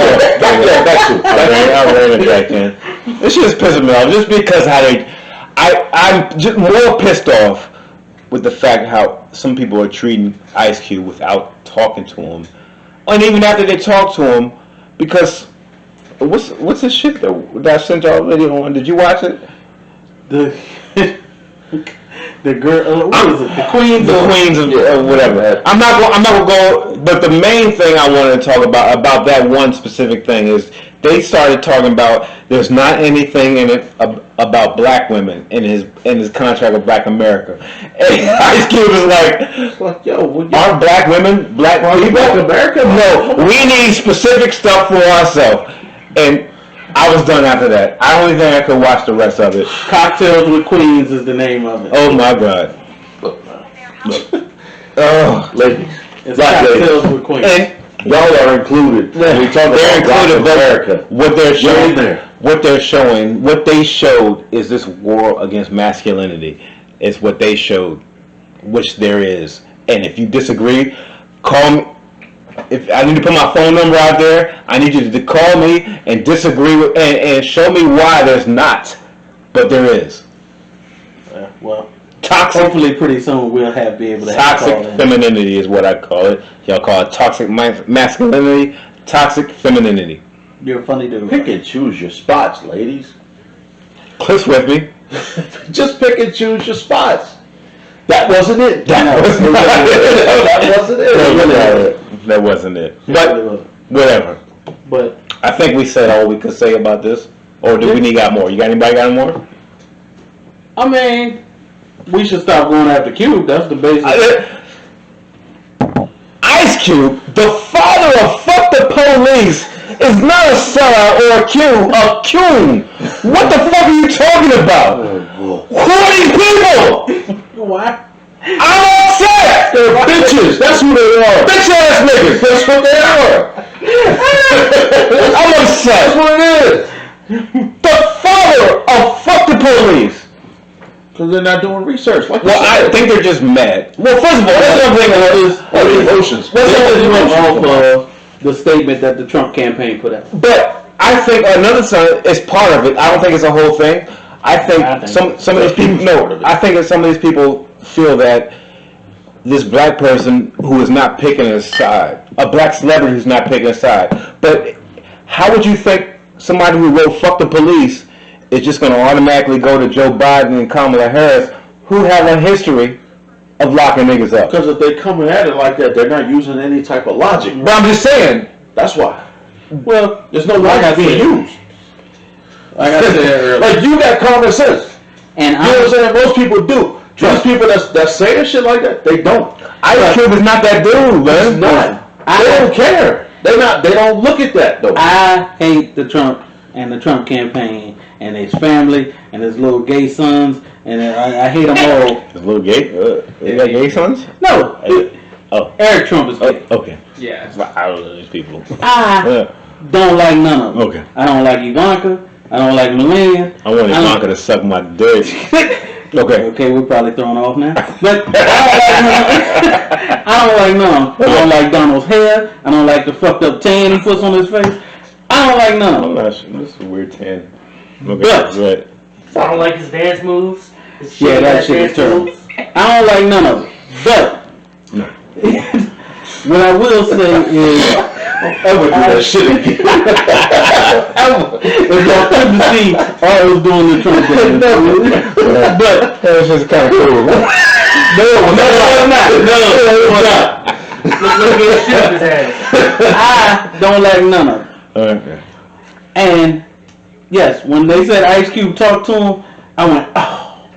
rein it back in. This shit's pissing me off just because I'm just more pissed off with the fact how some people are treating Ice Cube without talking to him, and even after they talk to him, because what's the shit that I sent y'all a video on? Did you watch it? The girl, what is it? The Queens of whatever. I'm not gonna go. But the main thing I wanted to talk about that one specific thing is they started talking about there's not anything in it about black women in his contract with Black America. And Ice Cube is like, yo, aren't black women black people? Black America? No, we need specific stuff for ourselves. And I was done after that. I don't even think I could watch the rest of it. Cocktails with Queens is the name of it. Oh my God. Look. Oh, Ladies. It's Cocktails with Queens. And y'all are included. We talk about Black America. What they're showing, there. what they showed is this war against masculinity. It's what they showed, which there is. And if you disagree, call me. If I need to put my phone number out there, I need you to call me and disagree with and show me why there's not, but there is. Well, toxic. Hopefully, pretty soon we'll be able to toxic have femininity is what I call it. Y'all call it toxic masculinity, toxic femininity. You're a funny dude. Pick and choose your spots, ladies. Cliff's with me. Just pick and choose your spots. That wasn't it. That wasn't it. That wasn't it. But whatever. But I think we said all we could say about this. Or do we got more? Anybody got more? I mean, we should stop going after Cube. That's the basic. Ice Cube, the father of Fuck the Police, is not a sellout or a coon. What the fuck are you talking about? Who are these people? Why? I'm upset. They're bitches. That's who they are. Bitch ass niggas. That's what they are. I'm upset. That's what it is. The father of Fuck the Police. Because they're not doing research. Like Well, I think they're just mad. Well, first of all, that's something emotions. Off of the statement that the Trump campaign put out. But I think another side is part of it. I don't think it's a whole thing. I think some of these people. No, I think that some of these people feel that this black person who is not picking a side, a black celebrity who's not picking a side. But how would you think somebody who wrote "Fuck the Police" is just going to automatically go to Joe Biden and Kamala Harris, who have a history of locking niggas up? Because if they're coming at it like that, they're not using any type of logic. But I'm just saying. That's why. Well, there's no logic being used. Like I said earlier. Like, you got common sense. And you know what I'm saying? Most people do. These people that's saying shit like that, they don't. Ice Cube is not that dude, man. He's not. They don't care. They don't look at that, though. I hate the Trump and the Trump campaign and his family and his little gay sons, and I hate them all. His little gay? They got gay sons? No. Eric Trump is gay. Okay. Yeah. I don't know these people. I don't like none of them. Okay. I don't like Ivanka. I don't like Melania. I want Ivanka to suck my dick. Okay, we're probably thrown off now. But I don't like none of them. I don't like Donald's hair. I don't like the fucked up tan he puts on his face. I don't like none of them. I'm not sure. This is a weird tan. Okay, But, right. I don't like his dance moves. Yeah, that shit is terrible. I don't like none of it. But What I will say is, Ever do that shit again? if y'all couldn't see, all I was doing the Trump dance. But That was just kind of cool. no, it's not. Look at his shit up his ass. I don't like none of it. Okay. And yes, when they said Ice Cube talked to him, I went, oh.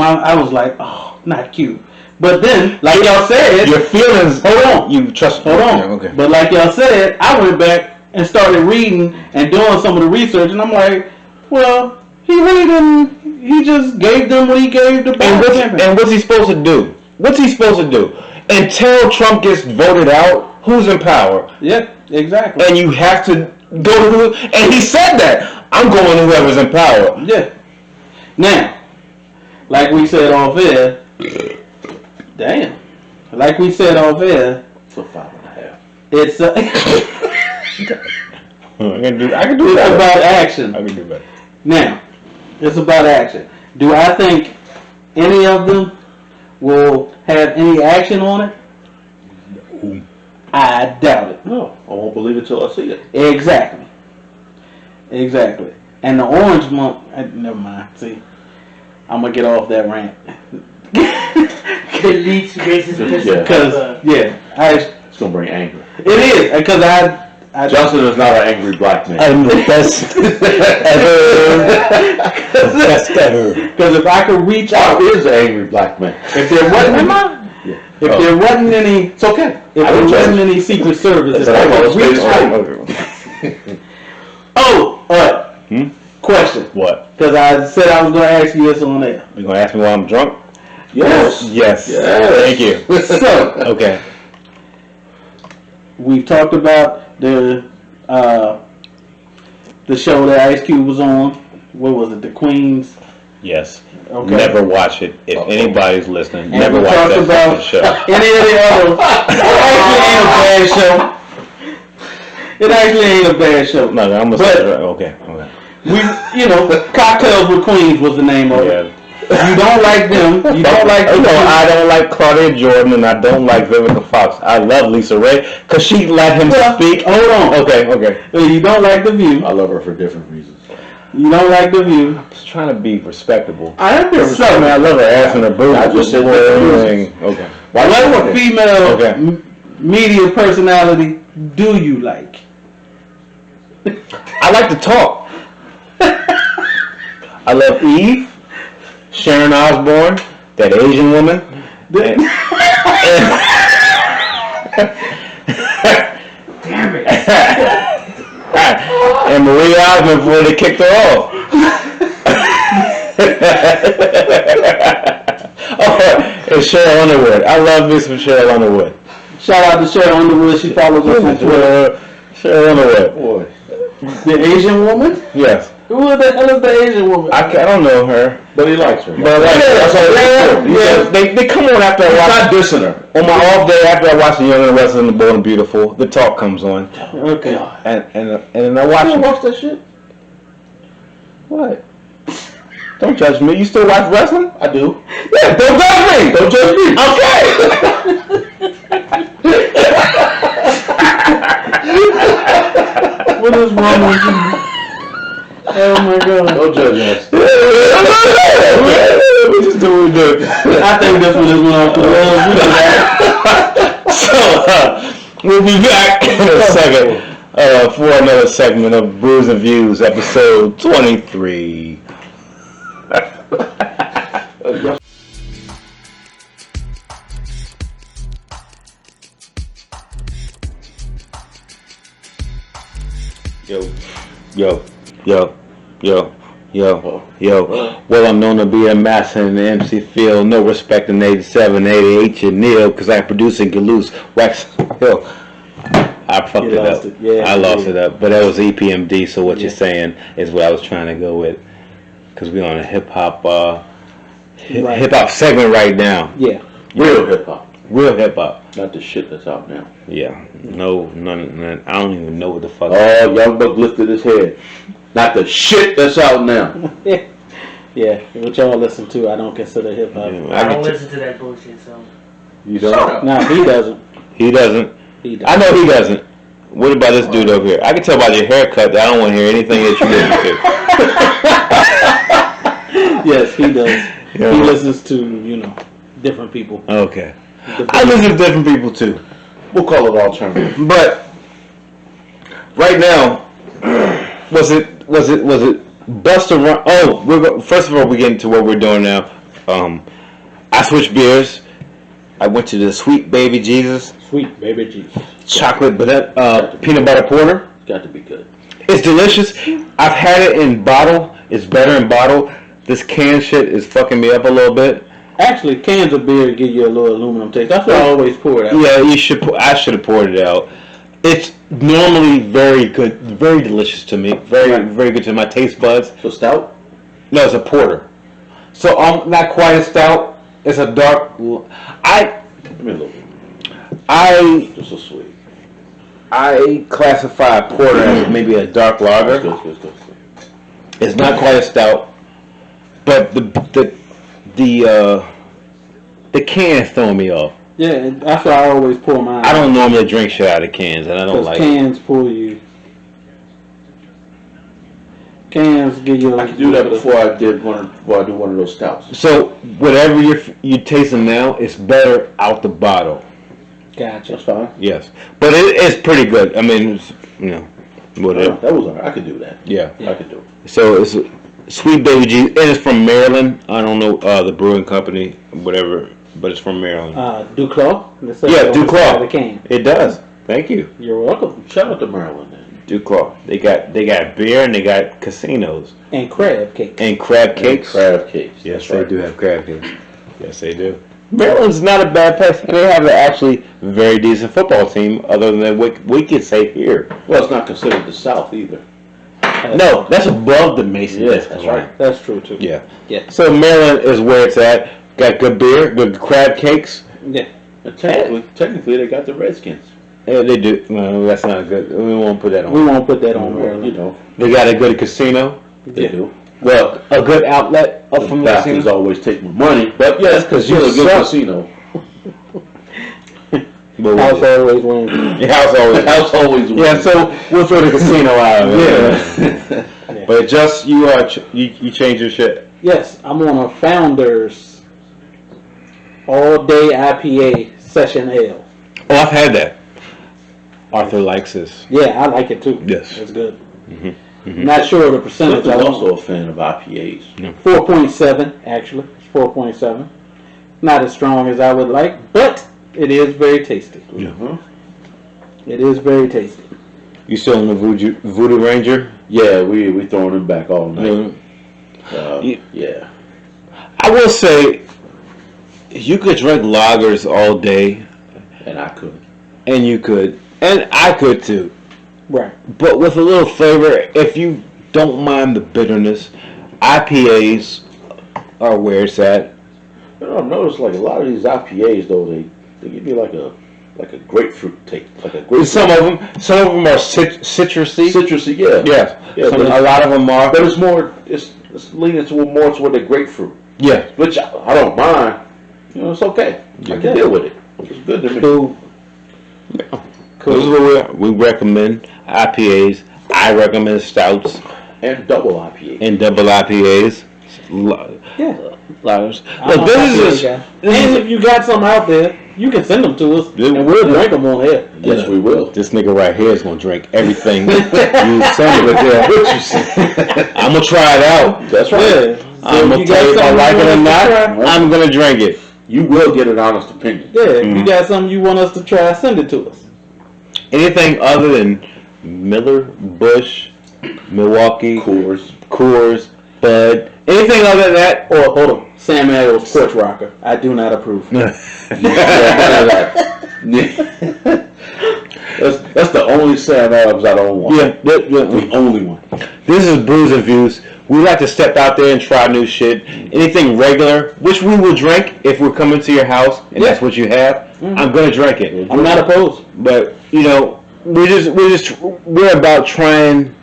I was like, oh, not Cube. But then, like y'all said, Your feelings. hold on. You trust. Hold on. Yeah, okay. But like y'all said, I went back and started reading and doing some of the research, and I'm like, well, he really didn't. He just gave them what he gave the And what's he supposed to do? What's he supposed to do? Until Trump gets voted out, who's in power? Yeah, exactly. And you have to go to who. And he said that. I'm going to whoever's in power. Yeah. Now, like we said off air, damn. Like we said off air, It's a 5.5. it's I can do it's better. about action. I can do better. Now, it's about action. Do I think any of them will have any action on it? I doubt it. No, I won't believe it till I see it. Exactly. And the orange month, never mind. See, I'm gonna get off that rant. Delete racist Yeah. Because It's gonna bring anger. it is because I Justin is not an angry black man. I'm the best ever. because if I could reach out, Trump is an angry black man. if there wasn't there wasn't any, It's okay. if there wasn't any Secret Service, if I could reach out. Oh, question. What? Because I said I was gonna ask you this on there. You gonna ask me why I'm drunk? Yes. Yes. Yes. Thank you. So Okay. we've talked about the show that Ice Cube was on. What was it? The Queens. Yes. Okay. Never watch it. If anybody's listening, And never we watch talked that about fucking show. any of the other. It actually ain't a bad show. No, I'm gonna But- say okay. We, Cocktails with Queens was the name of it. Yeah. You don't like them. You don't like You them. know, I don't like Claudia Jordan and I don't like Vivica Fox. I love Lisa Ray because she let him speak. Hold on. Okay. You don't like The View. I love her for different reasons. You don't like The View. Just trying to be respectable. I am being So, man, I love her ass and her boobs. I just said Okay. What female Okay. media personality do you like? I like to talk. I love Eve, Sharon Osbourne, that Asian woman. Damn it. And Marie Osmond before they kicked her off. And Cheryl Underwood. I love me some Cheryl Underwood. Shout out to Cheryl Underwood. She follows us on Twitter. Cheryl Underwood. Boy. The Asian woman? Yes. Who the hell is the Asian woman? I don't know her. But he likes her. But I like her. That's all Yeah, they come on after I He's watch. not dissing her. On my off day after I watch The Young and the Restless and the Bold and Beautiful, the talk comes on. Okay. And I watch You it. don't watch that shit? What? Don't judge me. You still watch wrestling? I do. Yeah, don't judge me. Don't judge me. Okay. What is wrong with you? Oh my god. Don't judge us. We just do what we do. I think this one just went off the rails. So, we'll be back in a second for another segment of Brews and Views, episode 23. Yo. Well, I'm known to be a master in the MC field. No respect in 87, 88, you kneel, because I produce and get loose. Wax Hill. I fucked it up. I lost it up. But that was EPMD, so what you're saying is what I was trying to go with. Because we're on a hip-hop segment right now. Yeah. Real hip hop. Real hip-hop. Not the shit that's out now. Yeah. No, none. I don't even know what the fuck. Oh, Young Buck lifted his head. Not the shit that's out now. Yeah, what y'all listen to, I don't consider hip hop. Yeah, I don't listen to that bullshit, so. You don't? Nah, he doesn't. He doesn't. He does. I know he doesn't. What about this dude over here? I can tell by your haircut that I don't want to hear anything that you listen to. Yes, he does. Yeah. He listens to, different people. Okay. I listen to different people too. We'll call it alternative. But right now, was it Buster Run? Oh, first of all, we get into what we're doing now. I switched beers. I went to the Sweet Baby Jesus Sweet baby Jesus. chocolate peanut butter porter. Got to be good. It's delicious. I've had it in bottle. It's better in bottle. This can shit is fucking me up a little bit. Actually, cans of beer give you a little aluminum taste. That's why I always pour it out. Yeah, you should. I should have poured it out. It's normally very good, very delicious to me. Very good to my taste buds. So stout? No, it's a porter. So not quite a stout. It's a dark. Give me a little bit. Just so sweet. I classify a porter as maybe a dark lager. Good. It's not quite a stout, but the can's throwing me off. Yeah, that's why I always pour mine. I don't normally drink shit out of cans, and I don't like it. Cans pull you. Cans give you. I can do that before I do one of those stouts. So whatever you're tasting now, it's better out the bottle. Gotcha. That's fine. Yes, but it's pretty good. I mean, it's, whatever. That was alright. I could do that. Yeah. I could do it. So it's Sweet Baby Jesus. It is from Maryland. I don't know the brewing company, whatever, but it's from Maryland. Duclaw. Yeah, Duclaw. The can. It does. Thank you. You're welcome. Shout out to Maryland then. Duclaw. They got beer and they got casinos And crab cake. and crab cakes. Crab cakes. Yes, That's they right. do have crab cakes. Yes, they do. Maryland's not a bad place, and they have an actually very decent football team, other than what we could say here. Well, it's not considered the South either. No, that's above the Mason. Yes, that's right. That's true too. Yeah. Yeah. So Maryland is where it's at. Got good beer, good crab cakes. Yeah. And technically, they got the Redskins. Yeah, they do. Well, that's not good. We won't put that on. We won't put that on Maryland. You know, They got a good casino. they do. Well, a good outlet up The from the Bastards casino. always take my money, but yes, because you you're a good suck. casino. But House always wins. Your house always. House always wins. Yeah, so we'll throw the casino out of it. Yeah. But just you change your shit. Yes, I'm on a Founders all day IPA session ale. Oh, I've had that. Arthur likes this. Yeah, I like it too. Yes. It's good. Mm-hmm. Not sure of the percentage. I'm I also want a fan of IPAs. 4.7 actually. It's 4.7. Not as strong as I would like, but it is very tasty. Mm-hmm. It is very tasty. You still in the Voodoo Ranger? Yeah, we throwing them back all night. Yeah. I will say, you could drink lagers all day, And I could. and you could, and I could too. Right. But with a little flavor, if you don't mind the bitterness, IPAs are where it's at. You know, I've noticed like a lot of these IPAs though, they give you like a grapefruit taste, like a grapefruit. Some of them are citrusy. Citrusy, yeah. Yeah, Yeah, but a lot of them are. But it's more, it's leaning more toward the grapefruit, Yeah. which I don't mind. You know, it's okay. I can deal with it. It's good to me. Cool. This is what we recommend IPAs. I recommend stouts And double IPA. and double IPAs. Yeah. Lagers. I'm Look, a this IPA is guy. this And is if you got some out there, you can send them to us, Yeah, and we'll drink them on air. Yes, we will. this nigga right here is gonna drink everything you send with there. What you say? I'm gonna try it out. That's right. Yeah. I'm gonna tell you if I like it or not. I'm gonna drink it. You will get an honest opinion. Yeah, if you got something you want us to try, send it to us. Anything other than Miller, Busch, Milwaukee, Coors, Bud, anything other than that, Or hold on, Sam Adel's Porch Rocker. I do not approve. That's the only Sam Adams I don't want. yeah, The only one. This is Brews and Views. We like to step out there and try new shit. Anything regular, which we will drink if we're coming to your house and that's what you have. I'm gonna drink it. I'm not opposed. But we're about trying.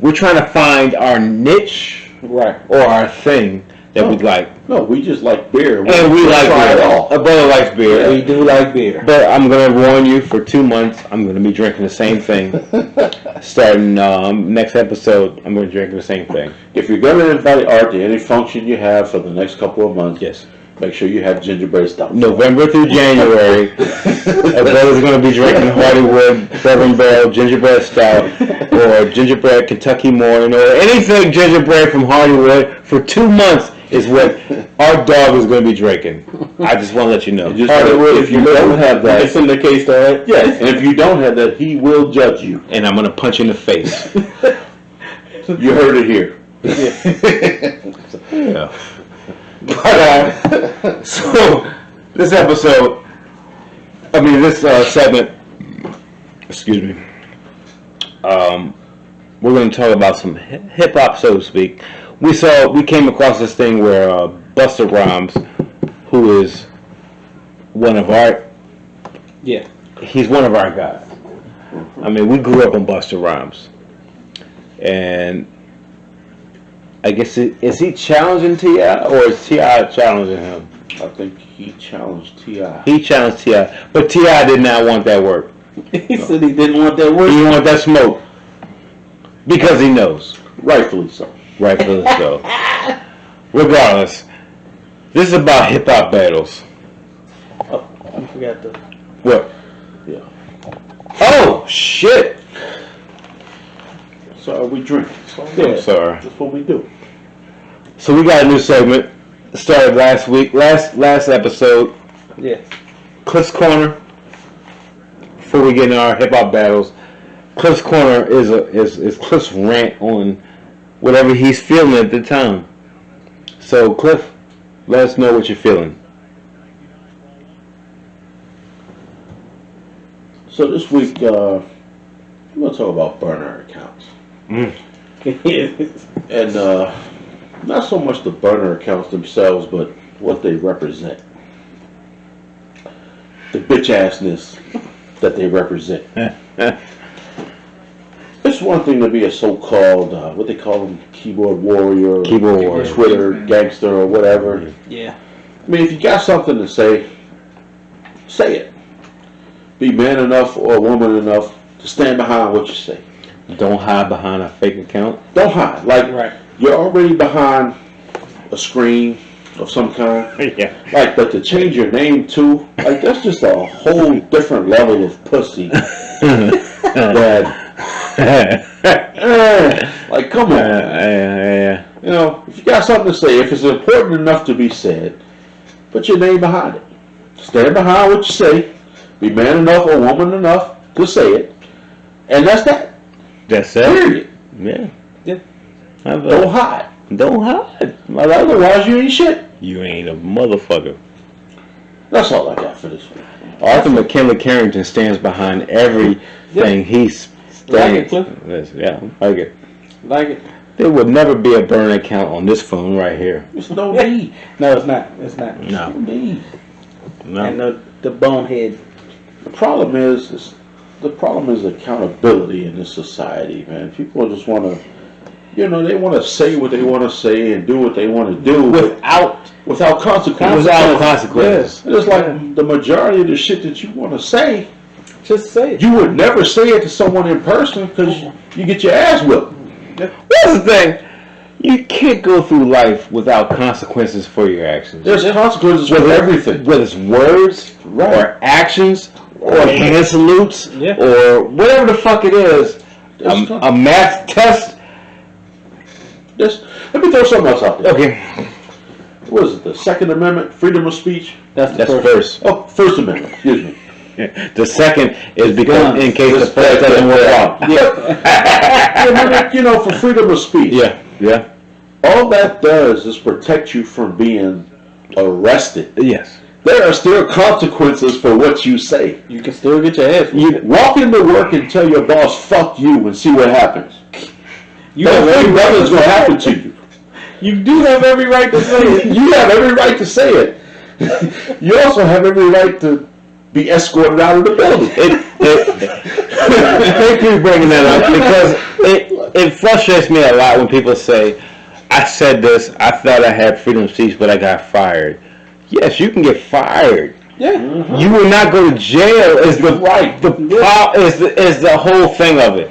We're trying to find our niche Right. or our thing that we like. No, we just like beer. And we like try beer. it all. A brother likes beer. We do like beer. But I'm going to warn you, for 2 months, I'm going to be drinking the same thing. Starting next episode, I'm going to be drinking the same thing. If you're going to invite Art to any function you have for the next couple of months, Yes. make sure you have gingerbread stout. November through January, a brother's going to be drinking Hardywood, Bourbon Barrel, gingerbread stout, or gingerbread Kentucky morning, or anything gingerbread from Hardywood for 2 months is what our dog is going to be drinking. I just want to let you know. Just if you don't have that, It's in the case, right? yes, and if you don't have that, he will judge you. And I'm going to punch you in the face. You heard it here. Yeah. But, so, this episode, this segment, excuse me, we're going to talk about some hip-hop, so to speak. We came across this thing where Busta Rhymes, who is one of our, he's one of our guys. I mean, we grew up on Busta Rhymes. And I guess, is he challenging T.I. or is T.I. challenging him? I think he challenged T.I. He challenged T.I. But T.I. did not want that work. He said he didn't want that word. He didn't want that smoke. Because he knows. Rightfully so. Rightfully so. Regardless, this is about hip-hop battles. Oh, I forgot to. What? Yeah. Oh, shit! So we drink. I'm sorry. That's what we do. So we got a new segment. Started last week. Last episode. Yeah. Cliff's Corner. Before we get into our hip-hop battles, Cliff's Corner is Cliff's rant on whatever he's feeling at the time. So, Cliff, let us know what you're feeling. So this week, we're going to talk about burner accounts. And not so much the burner accounts themselves, but what they represent. The bitch-assness that they represent. It's one thing to be a so-called, what they call them, keyboard warrior, Twitter gangster or whatever. Yeah. I mean, if you got something to say it. Be man enough or woman enough to stand behind what you say. Don't hide behind a fake account. Don't hide. Like, Right. you're already behind a screen of some kind. Yeah. Like, but to change your name too, like, that's just a whole different level of pussy. That, like, come on. You know, if you got something to say, if it's important enough to be said, put your name behind it. Stand behind what you say. Be man enough or woman enough to say it. And that's that. That's it. Period. Yeah. Don't hide. Don't hide. Otherwise, you ain't shit. You ain't a motherfucker. That's all I got for this week. Arthur McKinley Carrington stands behind everything he's Like it, Cliff? Yeah, like it. Like it. There would never be a burner account on this phone right here. There's no need. No, it's not. It's not. No. No need. No. And the bonehead. The problem is accountability in this society, man. People just want to, they want to say what they want to say and do what they want to do without consequences. Without consequences. Yes. It's like the majority of the shit that you want to say, Just say it. you would never say it to someone in person because you get your ass whipped. That's the thing. You can't go through life without consequences for your actions. There's consequences for everything. Whether it's words or actions or hand salutes or whatever the fuck it is. A math test. Let me throw something else out there. Okay. What is it? The Second Amendment, freedom of speech? That's first. Oh, First Amendment. Excuse me. The second is because in case the first doesn't work out. For freedom of speech. Yeah. All that does is protect you from being arrested. Yes. There are still consequences for what you say. You can still get your ass. You walk into work and tell your boss, fuck you, and see what happens. Nothing's going to happen to you. You do have every right to say it. You have every right to say it. You also have every right to be escorted out of the building. Thank you for bringing that up because it frustrates me a lot when people say, I said this. I thought I had freedom of speech, but I got fired. Yes, you can get fired. Yeah. You will not go to jail. Is the is the whole thing of it.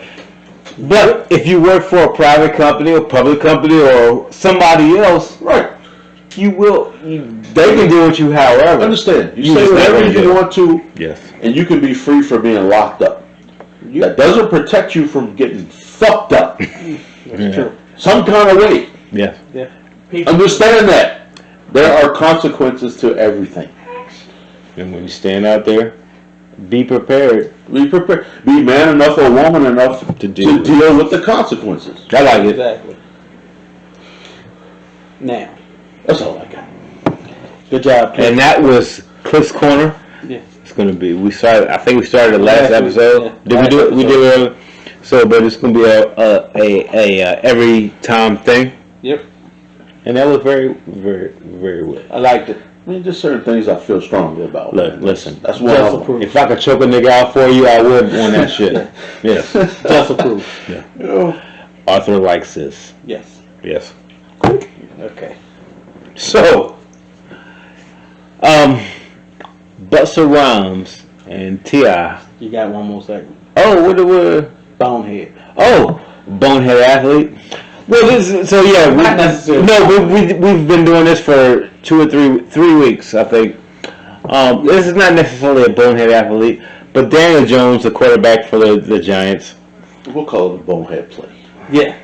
But if you work for a private company or public company or somebody else, Right. you will. They can do with you however. Understand. You You say just whatever never you do. want to, Yes. and you can be free from being locked up. That doesn't protect you from getting fucked up. That's true. Some kind of way. Yes. People, Understand that. There are consequences to everything. And when you stand out there, be prepared. Be prepared. Be man enough or woman enough To to deal deal, with with the consequences. I like it. Exactly. Now, That's all I got. good job, Cliff. And that was Cliff's Corner. Yeah. It's gonna be. We started. I think we started the last Last week, episode. yeah. Did we Last do it? We episode. did it early. So, but it's gonna be a every time thing. Yep. And that was very, very, very well. I liked it. I mean, just certain things I feel strongly about. Look, man. listen. That's one Just of them. approve. If I could choke a nigga out for you, I would on that shit. Yes. Just approve. Arthur likes this. Yes. Yes. Okay. So, Busta Rhymes and T.I. You got one more segment. Oh, what? Bonehead. Oh, bonehead athlete. Well, so yeah, Not necessarily. No, we've been doing this for 2 or 3 weeks, I think. This is not necessarily a bonehead athlete, but Daniel Jones, the quarterback for the Giants. We'll call it a bonehead play. Yeah.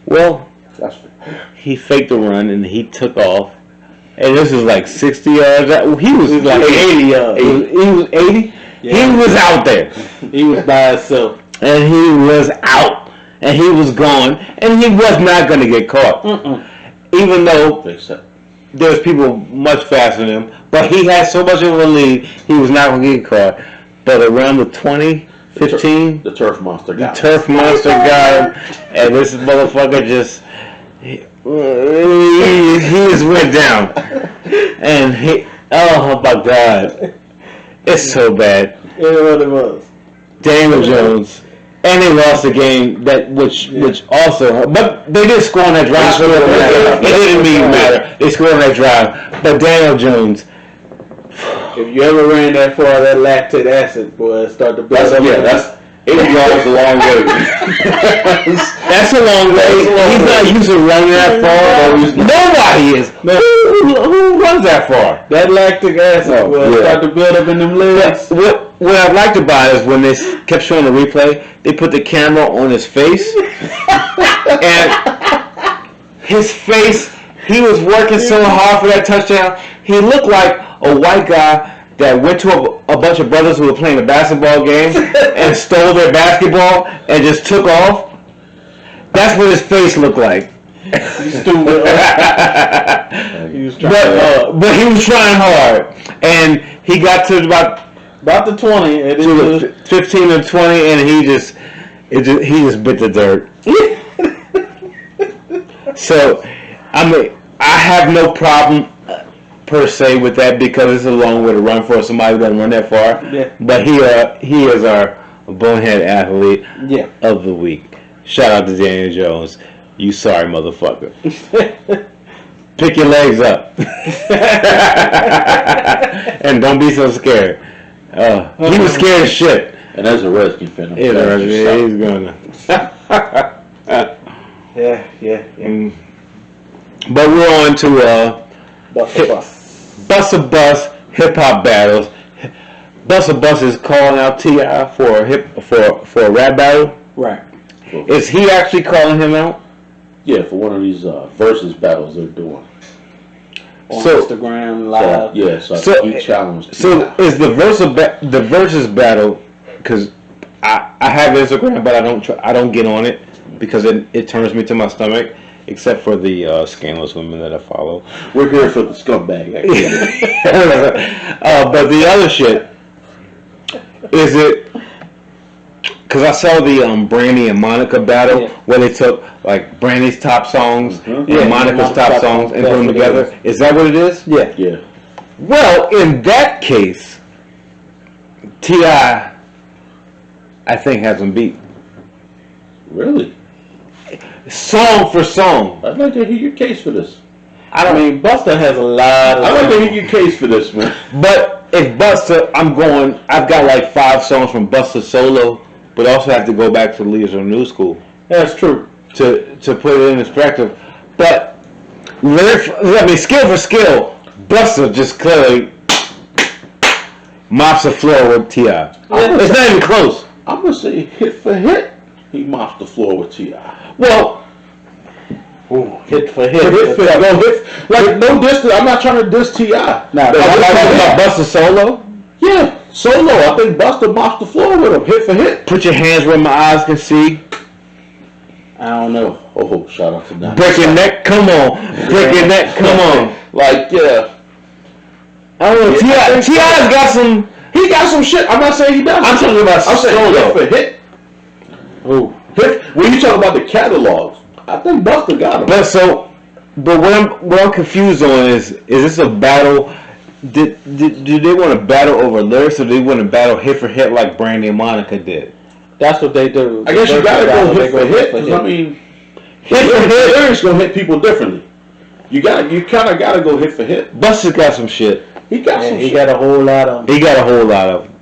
Well, That's he faked the run and he took off, and this is like 60 yards. He was like 80 yards. He was 80. Yeah. He was out there. He was by himself. And he was out, and he was going, and he was not going to get caught. Even though fix that. there's people much faster than him, but he had so much of a lead, he was not going to get caught. But around the 20, 15, The turf monster the guy. turf monster got him, and this motherfucker just, he just went down. And oh my God, it's so bad. It really was. Daniel Jones, and they lost the game. Which also, but they did score on that drive. So it didn't even matter. They scored on that drive. But Daniel Jones, If you ever ran that far, that lactic acid, boy, start to build up. That's 80 yards a long way. that's a long way. He's not used to running that far. Nobody is. Who runs that far? That lactic acid will start to build up in them legs. What I liked about it is when they kept showing the replay, they put the camera on his face, and his face, he was working so hard for that touchdown. He looked like a white guy that went to a bunch of brothers who were playing a basketball game and stole their basketball and just took off. That's what his face looked like. He's stupid. He was trying But he was trying hard, and he got to about the 20, and it to was, the 15 or 20, and he just bit the dirt. So, I mean, I have no problem per se with that because it's a long way to run for somebody who doesn't run that far. Yeah. But he is our bonehead athlete yeah. of the week. Shout out to Daniel Jones. You sorry motherfucker. Pick your legs up. And don't be so scared. He was scared as shit. And as a Redskin fan, I'm Yeah, glad you he's gonna. Yeah. But we're on to Bust a bus. Busta Bus hip hop battles. Busta Bus is calling out T.I. for a rap battle. Right. Is he actually calling him out? Yeah, for one of these versus battles they're doing. On So- Instagram Live. So he challenged. So is the versus battle? Because I have Instagram, but I don't get on it because it turns me to my stomach. Except for the scandalous women that I follow. We're here for the scumbag. But the other shit is it because I saw the Brandy and Monica battle where they took like Brandy's top songs and Monica's top songs and put them together. Is that what it is? Yeah. Yeah. Well, in that case, T.I. I think has them beat. Really? song for song. I'd like to hear your case for this. I mean, Busta has a lot of. I'd like to hear your case for this, man. But if Busta, I've got like 5 songs from Busta solo, but also have to go back to the Leaders of the New School That's true. to put it in perspective. But skill for skill, Busta just clearly mops the floor with T.I. It's not even close. I'm gonna say hit for hit, he mopped the floor with T.I. Well, Hit for hit. Hit for hit, no hit. Like no distance. I'm not trying to diss T.I. Nah, But I'm I'm talking talking about Busta solo. yeah, solo. I think Busta mopped the floor with him, hit for hit. Put your hands where my eyes can see. I don't know. Oh, shout out to that. Break your neck, come on. Break your neck, come on. Like yeah, I don't know. T.I.'s got some. he got some shit. I'm not saying he doesn't. I'm talking about I'm saying hit solo. for hit. Ooh. Hit. When you talk about the catalogs, I think Busta got him. But what I'm confused on is this a battle? Do they want to battle over lyrics, or do they want to battle hit for hit like Brandy and Monica did? That's what they do. I guess you gotta go They hit for hit. 'Cause I mean, Hit for hit. lyrics gonna hit people differently. You kind of gotta go hit for hit. Busta's got some shit. He got Yeah, some he shit. got a whole lot of. He got a whole lot of them.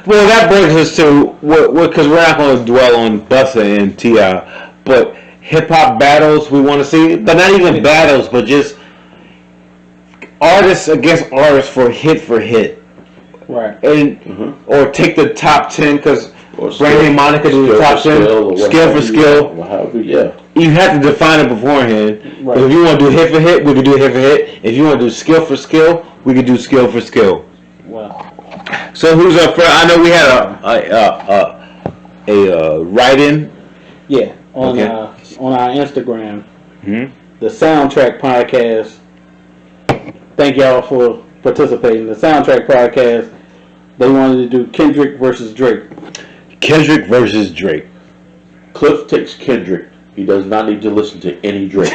Well, that brings us to because we're not going to dwell on Busta and T.I., but hip hop battles we want to see, but not even battles, but just artists against artists for hit, Right. and or take the top 10 because Or Brandy and Monica do the skill top for 10, skill or what skill have for you, skill. However, yeah. You have to define it beforehand. Right. If you want to do hit for hit, we can do hit for hit. If you want to do skill for skill, we can do skill for skill. Well, So who's up first? I know we had a write-in. yeah. On Okay. on our Instagram, Hmm? the Soundtrack Podcast. Thank y'all for participating. The Soundtrack Podcast. They wanted to do Kendrick versus Drake. Kendrick versus Drake. Cliff takes Kendrick. He does not need to listen to any Drake.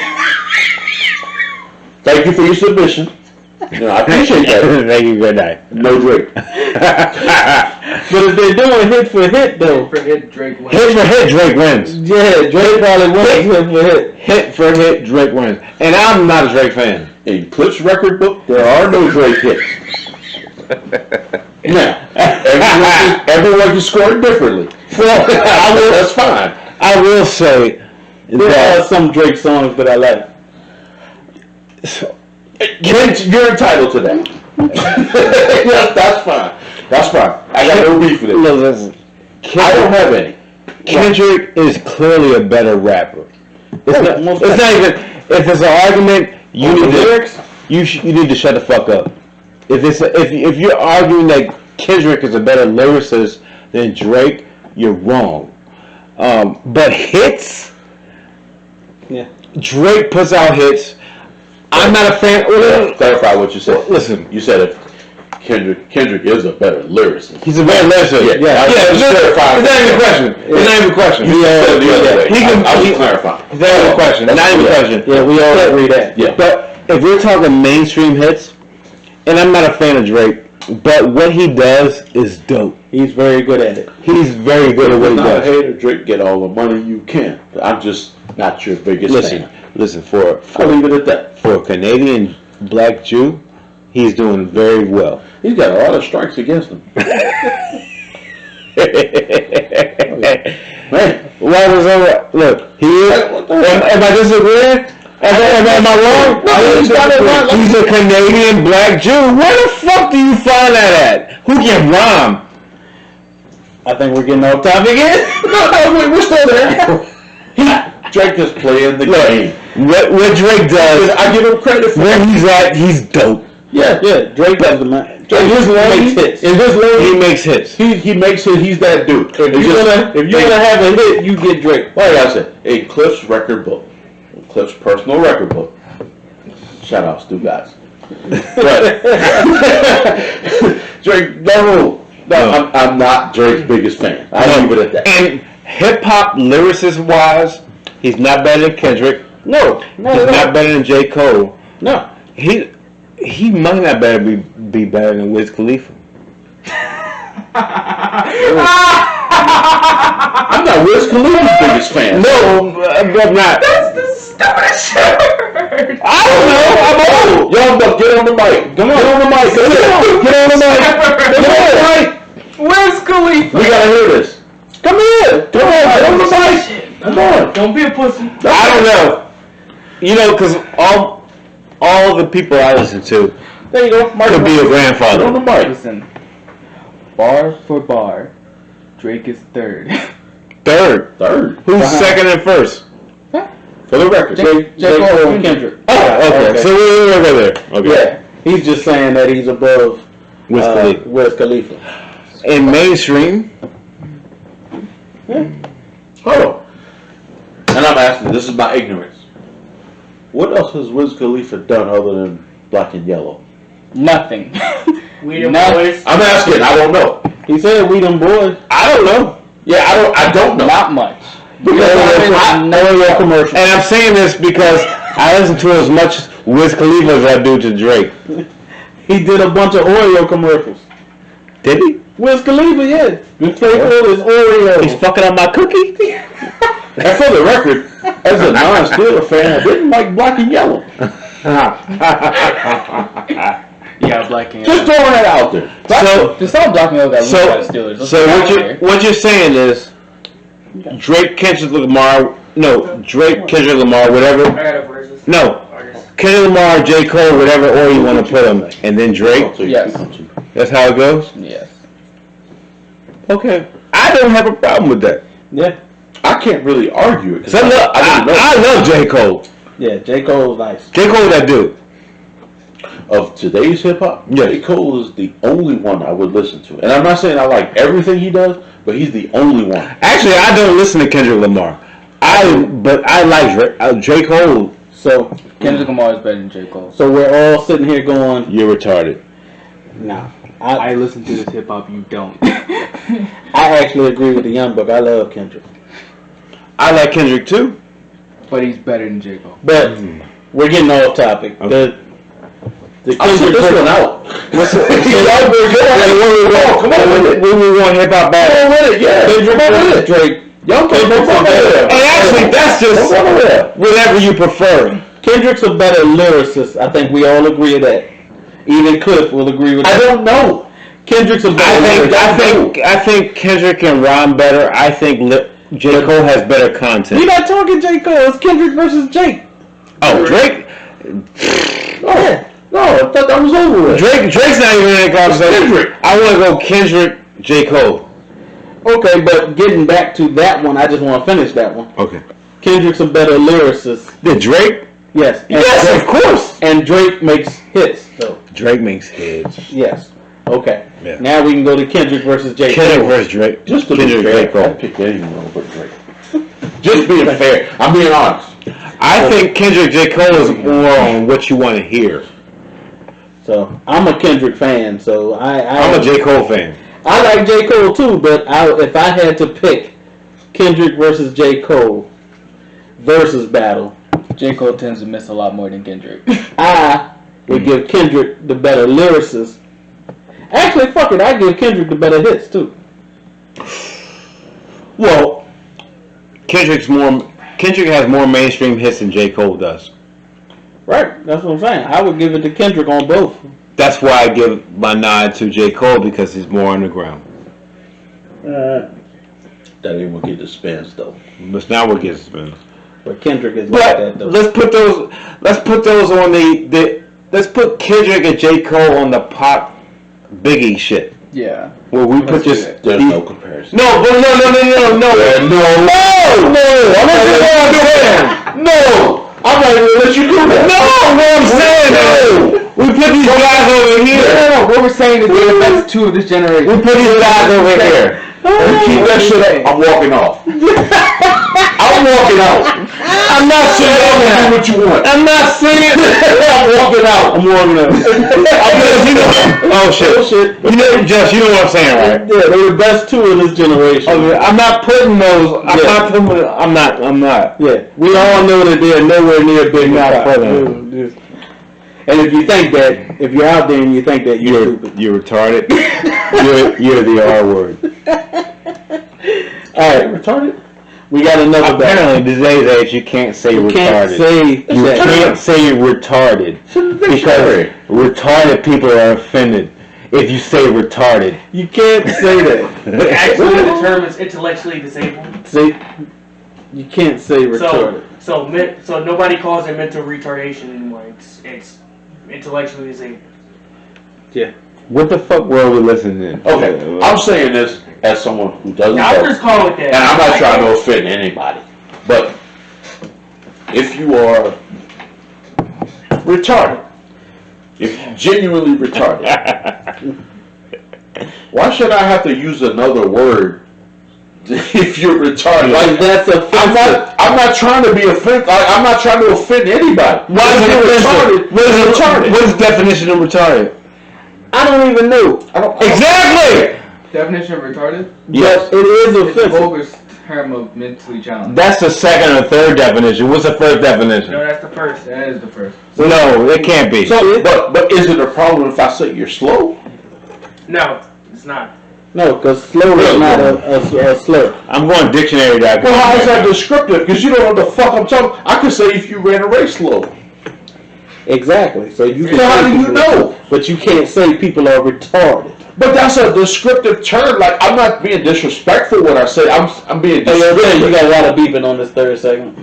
Thank you for your submission. No, I appreciate that. Thank you. Good night. No Drake. But if they're doing hit for hit though, For hit, Drake wins. Hit for hit, Drake wins. yeah, Drake probably wins hit for hit. Hit for hit, Drake wins. And I'm not a Drake fan. In Cliff's record book, there are no Drake hits. Now, everyone can score it differently. That's fine. I will say There are that some Drake songs that I like. You're entitled to that. That's fine. That's fine. I got no beef with it. listen, I don't have any. Kendrick is clearly a better rapper. It's not even. If it's an argument, you On need the to lyrics? you need to shut the fuck up. If you're arguing that Kendrick is a better lyricist than Drake, you're wrong. But hits, Yeah. Drake puts out hits. I'm not a fan. Clarify what you said. Listen, You said if Kendrick is a better lyricist. he's a better lyricist. Yeah. It's not even a question. It's not even a question. You said it the other way. He can. I was clarifying. It's not even a question. Not even a question. Yeah, we all agree that. Yeah. But if we're talking mainstream hits, and I'm not a fan of Drake, but what he does is dope. He's very good at it. He's very good at what I'm he not a does. hater. Drake, get all the money you can. I'm just not your biggest fan. Listen. For I'll leave it at that. a Canadian black Jew, he's doing very well. He's got a lot of strikes against him. Man. Why was that? Look, he is. What the hell? Am I disagreeing? Am I wrong? No, he's got it right. He's a Canadian black Jew. Where the fuck do you find that at? Who can rhyme? I think we're getting off topic again. No, we're still there. Drake is playing the game. What Drake does, I give him credit for where he's at, he's dope. Yeah. Drake does the man. In his lane, in his He lane, makes hits. he makes it. He's that dude. If you're gonna have a hit, you get Drake. Like I said, in Cliff's record book, Cliff's personal record book. Shout outs to guys. But Drake, no, I'm not Drake's biggest fan. I'll leave it at that. And hip hop lyricist wise, he's not better than Kendrick. No, He's not better than J. Cole. No. He might not be better than Wiz Khalifa. I'm not Wiz Khalifa's biggest fan. No, I'm not. That's the stupidest shit I've heard. I don't know. I'm old. Young Buck, get on the mic. Come on. Get on the mic. Get on the mic. Get on the mic. Where's Khalifa? We gotta hear this. Come here. Come on. Get on the mic. Come on. Don't be a pussy. I don't know. You know, because all the people I listen to There you go. could be your Get grandfather. on the mic. Listen, bar for bar, Drake is third. Third. Third. Who's second and first? For the record. J. Cole and Kendrick. Oh, okay. So we'll go there. Okay. Yeah, he's just saying that he's above Wiz Khalifa. Wiz Khalifa. In mainstream, Hold on. And I'm asking, this is my ignorance. What else has Wiz Khalifa done other than Black and Yellow? Nothing. We the Nah. boys. I'm asking. I don't know. He said we them boys. I don't know. Yeah, I don't know. Not much. Because No commercial. And I'm saying this because I listen to as much Wiz Khalifa as I do to Drake. He did a bunch of Oreo commercials. Did he? Wiz Khalifa, yeah. The flavor is Oreo. He's fucking up my cookie? And for the record, as a non-Steeler fan, I didn't like Black and Yellow. Yeah, Black and Just throwing that out there. So, Just stop blocking out that so, Steelers. Let's so get what out you there. what you're saying is Drake, Kendrick Lamar, no, Drake, Kendrick Lamar, whatever. I got a versus. No, Artist. Kendrick Lamar, J. Cole, whatever order you want to put them, and then Drake. Yes. That's how it goes. Yes. Okay, I don't have a problem with that. Yeah. I can't really argue it. 'Cause So look, I didn't know. I love J. Cole. Yeah, J. Cole's nice. J. Cole, that dude. Of today's hip hop, Yes. J. Cole is the only one I would listen to. And I'm not saying I like everything he does, but he's the only one. Actually, I don't listen to Kendrick Lamar. But I like J. Cole. So Kendrick Lamar is better than J. Cole. so we're all sitting here going, You're retarded. nah. I listen to this hip hop, you don't. I actually agree with the Young Buck. I love Kendrick. I like Kendrick too. But he's better than J. Cole. But we're getting off topic. Okay. The I'll sit Kendrick this one versus- out. Come on with it. When we want hip hop back. Come on with it, yeah. Kendrick Come on with versus it. Drake. Y'all can't Kendrick's go a better. And actually, that's just Don't go nowhere. whatever you prefer. Kendrick's a better lyricist. I think we all agree with that. Even Cliff will agree with I that. don't know. Kendrick's a better lyricist. I think Kendrick can rhyme better. I think J. Cole has better We're content. not talking J. Cole. It's Kendrick versus Jake. Oh, Drake. No, I thought that was over with. Drake's not even in the conversation. Kendrick. I want to go Kendrick, J. Cole. Okay, but getting back to that one, I just want to finish that one. Okay. Kendrick's a better lyricist. Then Drake. Yes. And Yes, Drake, of course. And Drake makes hits, though. Drake makes hits. Yes. Okay. Yeah. Now we can go to Kendrick versus J. Kendrick Cole. versus Drake. Just to Kendrick, be J. fair, Cole. I'd pick anyone over Drake. Just being fair. I'm being honest. I think Kendrick J. Cole is more on what you want to hear. So I'm a Kendrick fan. So I'm a J. Cole fan. I like J. Cole too, but if I had to pick Kendrick versus J. Cole versus battle, J. Cole tends to miss a lot more than Kendrick. I would give Kendrick the better lyricist. Actually, fuck it, I give Kendrick the better hits too. Well, Kendrick has more mainstream hits than J. Cole does. Right, that's what I'm saying. I would give it to Kendrick on both. That's why I give my nod to J. Cole because he's more underground. That ain't what get the spins though. But now we're getting spins. But Kendrick is like that But though. let's put those on let's put Kendrick and J. Cole on the pop Biggie shit. Yeah. Where we put Let's do just that. There's no comparison. No. I'm not saying no. I'm not even gonna let you do that. No, I'm saying no. We put these guys over here. No. What we're saying is they're the best two of this generation. We put these guys over here. You keep that shit up, I'm walking off. I'm walking out. I'm not saying Do that. what you want. I'm not saying I'm walking out. I'm warming up. Oh shit. You know, Josh, you know what I'm saying, right? Yeah, they're the best two in this generation. Okay, I'm not putting those. I'm not. Yeah, we all know that they're nowhere near big Not Pop. putting them. And if you think that, if you're out there and you think that you're stupid, You're retarded. you're the R word. all right, retarded. We got another battle. Apparently, today's age, you can't say You retarded. can't say You can't say retarded because retarded people are offended if you say retarded. You can't say that. Actually, the term is intellectually disabled. See, you can't say retarded. So nobody calls it mental retardation anymore. It's intellectually disabled. Yeah. What the fuck were we listening to? Okay, I'm saying this as someone who doesn't know. Doctors call it that. And I'm not trying to offend anybody, but if you are retarded, if you're genuinely retarded, why should I have to use another word if you're retarded? Like that's offensive. I'm not trying to be offensive. I'm not trying to offend anybody. Why is it retarded? retarded? What is the definition of retarded? I don't even know. Exactly! Definition of retarded? Yes. But it is It's a offensive. vulgar term of mentally challenged. That's the second or third definition. What's the first definition? No, that's the first. That is the first. No, it can't be. So, but is it a problem if I say you're slow? No, it's not. No, because slow is not a slur. I'm going dictionary.com. Well, how is that descriptive? Because you don't know what the fuck I'm talking. I could say if you ran a race slow. Exactly. So you can So how say do you people- know? But you can't say people are retarded. But that's a descriptive term. Like, I'm not being disrespectful when I say I'm being Hey, yo, descriptive. you got a lot of beeping on this third segment.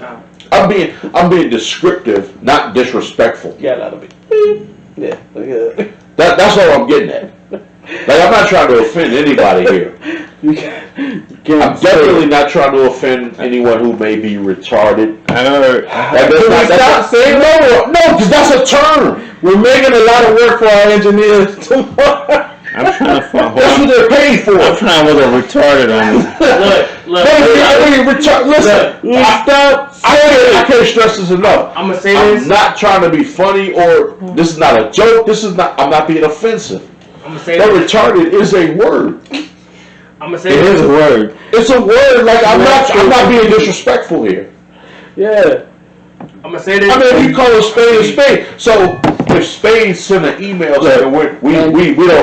No. I'm being descriptive, not disrespectful. You got a lot of beep. Yeah. That's all I'm getting at. Like, I'm not trying to offend anybody here. You can't I'm definitely not trying to offend anyone who may be retarded. I heard. Like, stop saying no, because that's a term. We're making a lot of work for our engineers tomorrow. I'm trying to find. That's what they're paid for. I'm trying to look at retarded on this. Look. Listen, I can't stress this enough. I'm gonna say I'm this. not trying to be funny or this is not a joke. I'm not being offensive. I'm gonna say But this. retarded is a word. I'm gonna say It this. is a word. It's a word. Like I'm not being disrespectful here. Yeah. I'm gonna say this. I mean, if you call a spade. So if Spade send an email saying we don't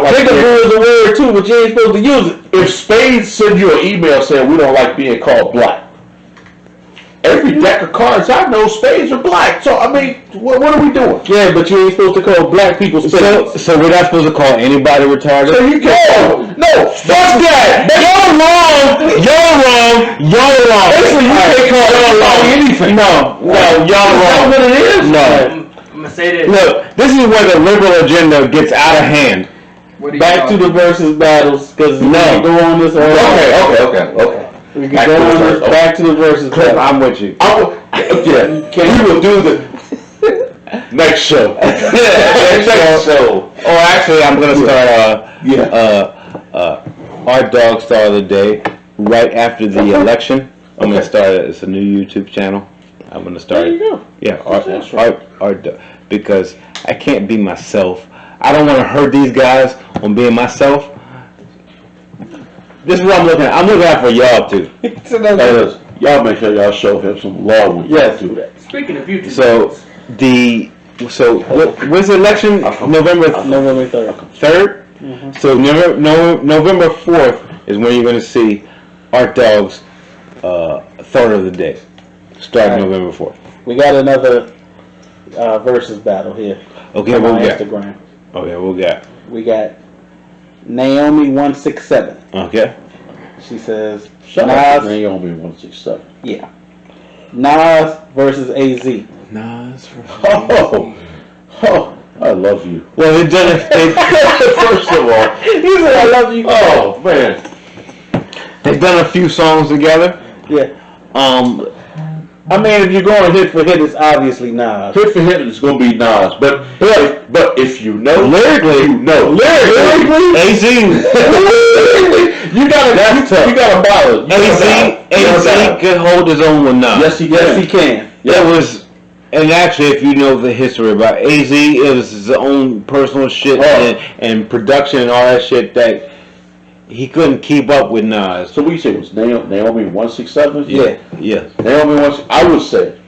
like Jigaboo is a word too, but you ain't supposed to use it. if Spade send you an email saying we don't like being called black. Every deck of cards I know, spades are black. So I mean, what are we doing? Yeah, but you ain't supposed to call black people spades. So we're not supposed to call anybody retarded? So you can no, fuck that. You're wrong. Basically, you can't call anybody anything. No, y'all Is that wrong. what it is? No. I'm gonna say this. Look, this is where the liberal agenda gets out of hand. What do you Back call to the it? versus battles, because we No. can go on this all Okay. We can Back go to the on this versus. back to the versus Cliff, battle. I'm with you. We will do the next show. Next show. Oh, actually, I'm gonna start Yeah. our dog star of the day right after the election. I'm gonna start it. It's a new YouTube channel. I'm gonna start. There you go. Yeah, That's right. because I can't be myself. I don't want to hurt these guys on being myself. This is what I'm looking at. I'm looking out for y'all too. Hey, listen, y'all make sure y'all show him some love when y'all do that. Speaking of future. So when's the election? November November 3rd. 3rd. So November 4th is when you're gonna see Art Dog's third of the day. Starting All right. November 4th. We got another versus battle here. Okay, From we'll our get. Instagram. Okay, we'll get. We got Naomi167. Okay. She says, Shout out to Nas, Naomi 167. yeah. Nas versus AZ. Nas for. Oh, I love you. Well, they've done it. First of all, He said, I love you. oh man, They've done a few songs together. Yeah. I mean, if you're going hit for hit, it's obviously Nas. hit for hit is gonna be Nas, but if you know Lyrically, you know AZ. you gotta balance. AZ could hold his own with Nas. Yes, he can. Yes, he can. It was, and actually, if you know the history about AZ, it was his own personal shit and production and all that shit that he couldn't keep up with Nas. So what you say was Naomi 167? Yeah. Naomi 167. I would say,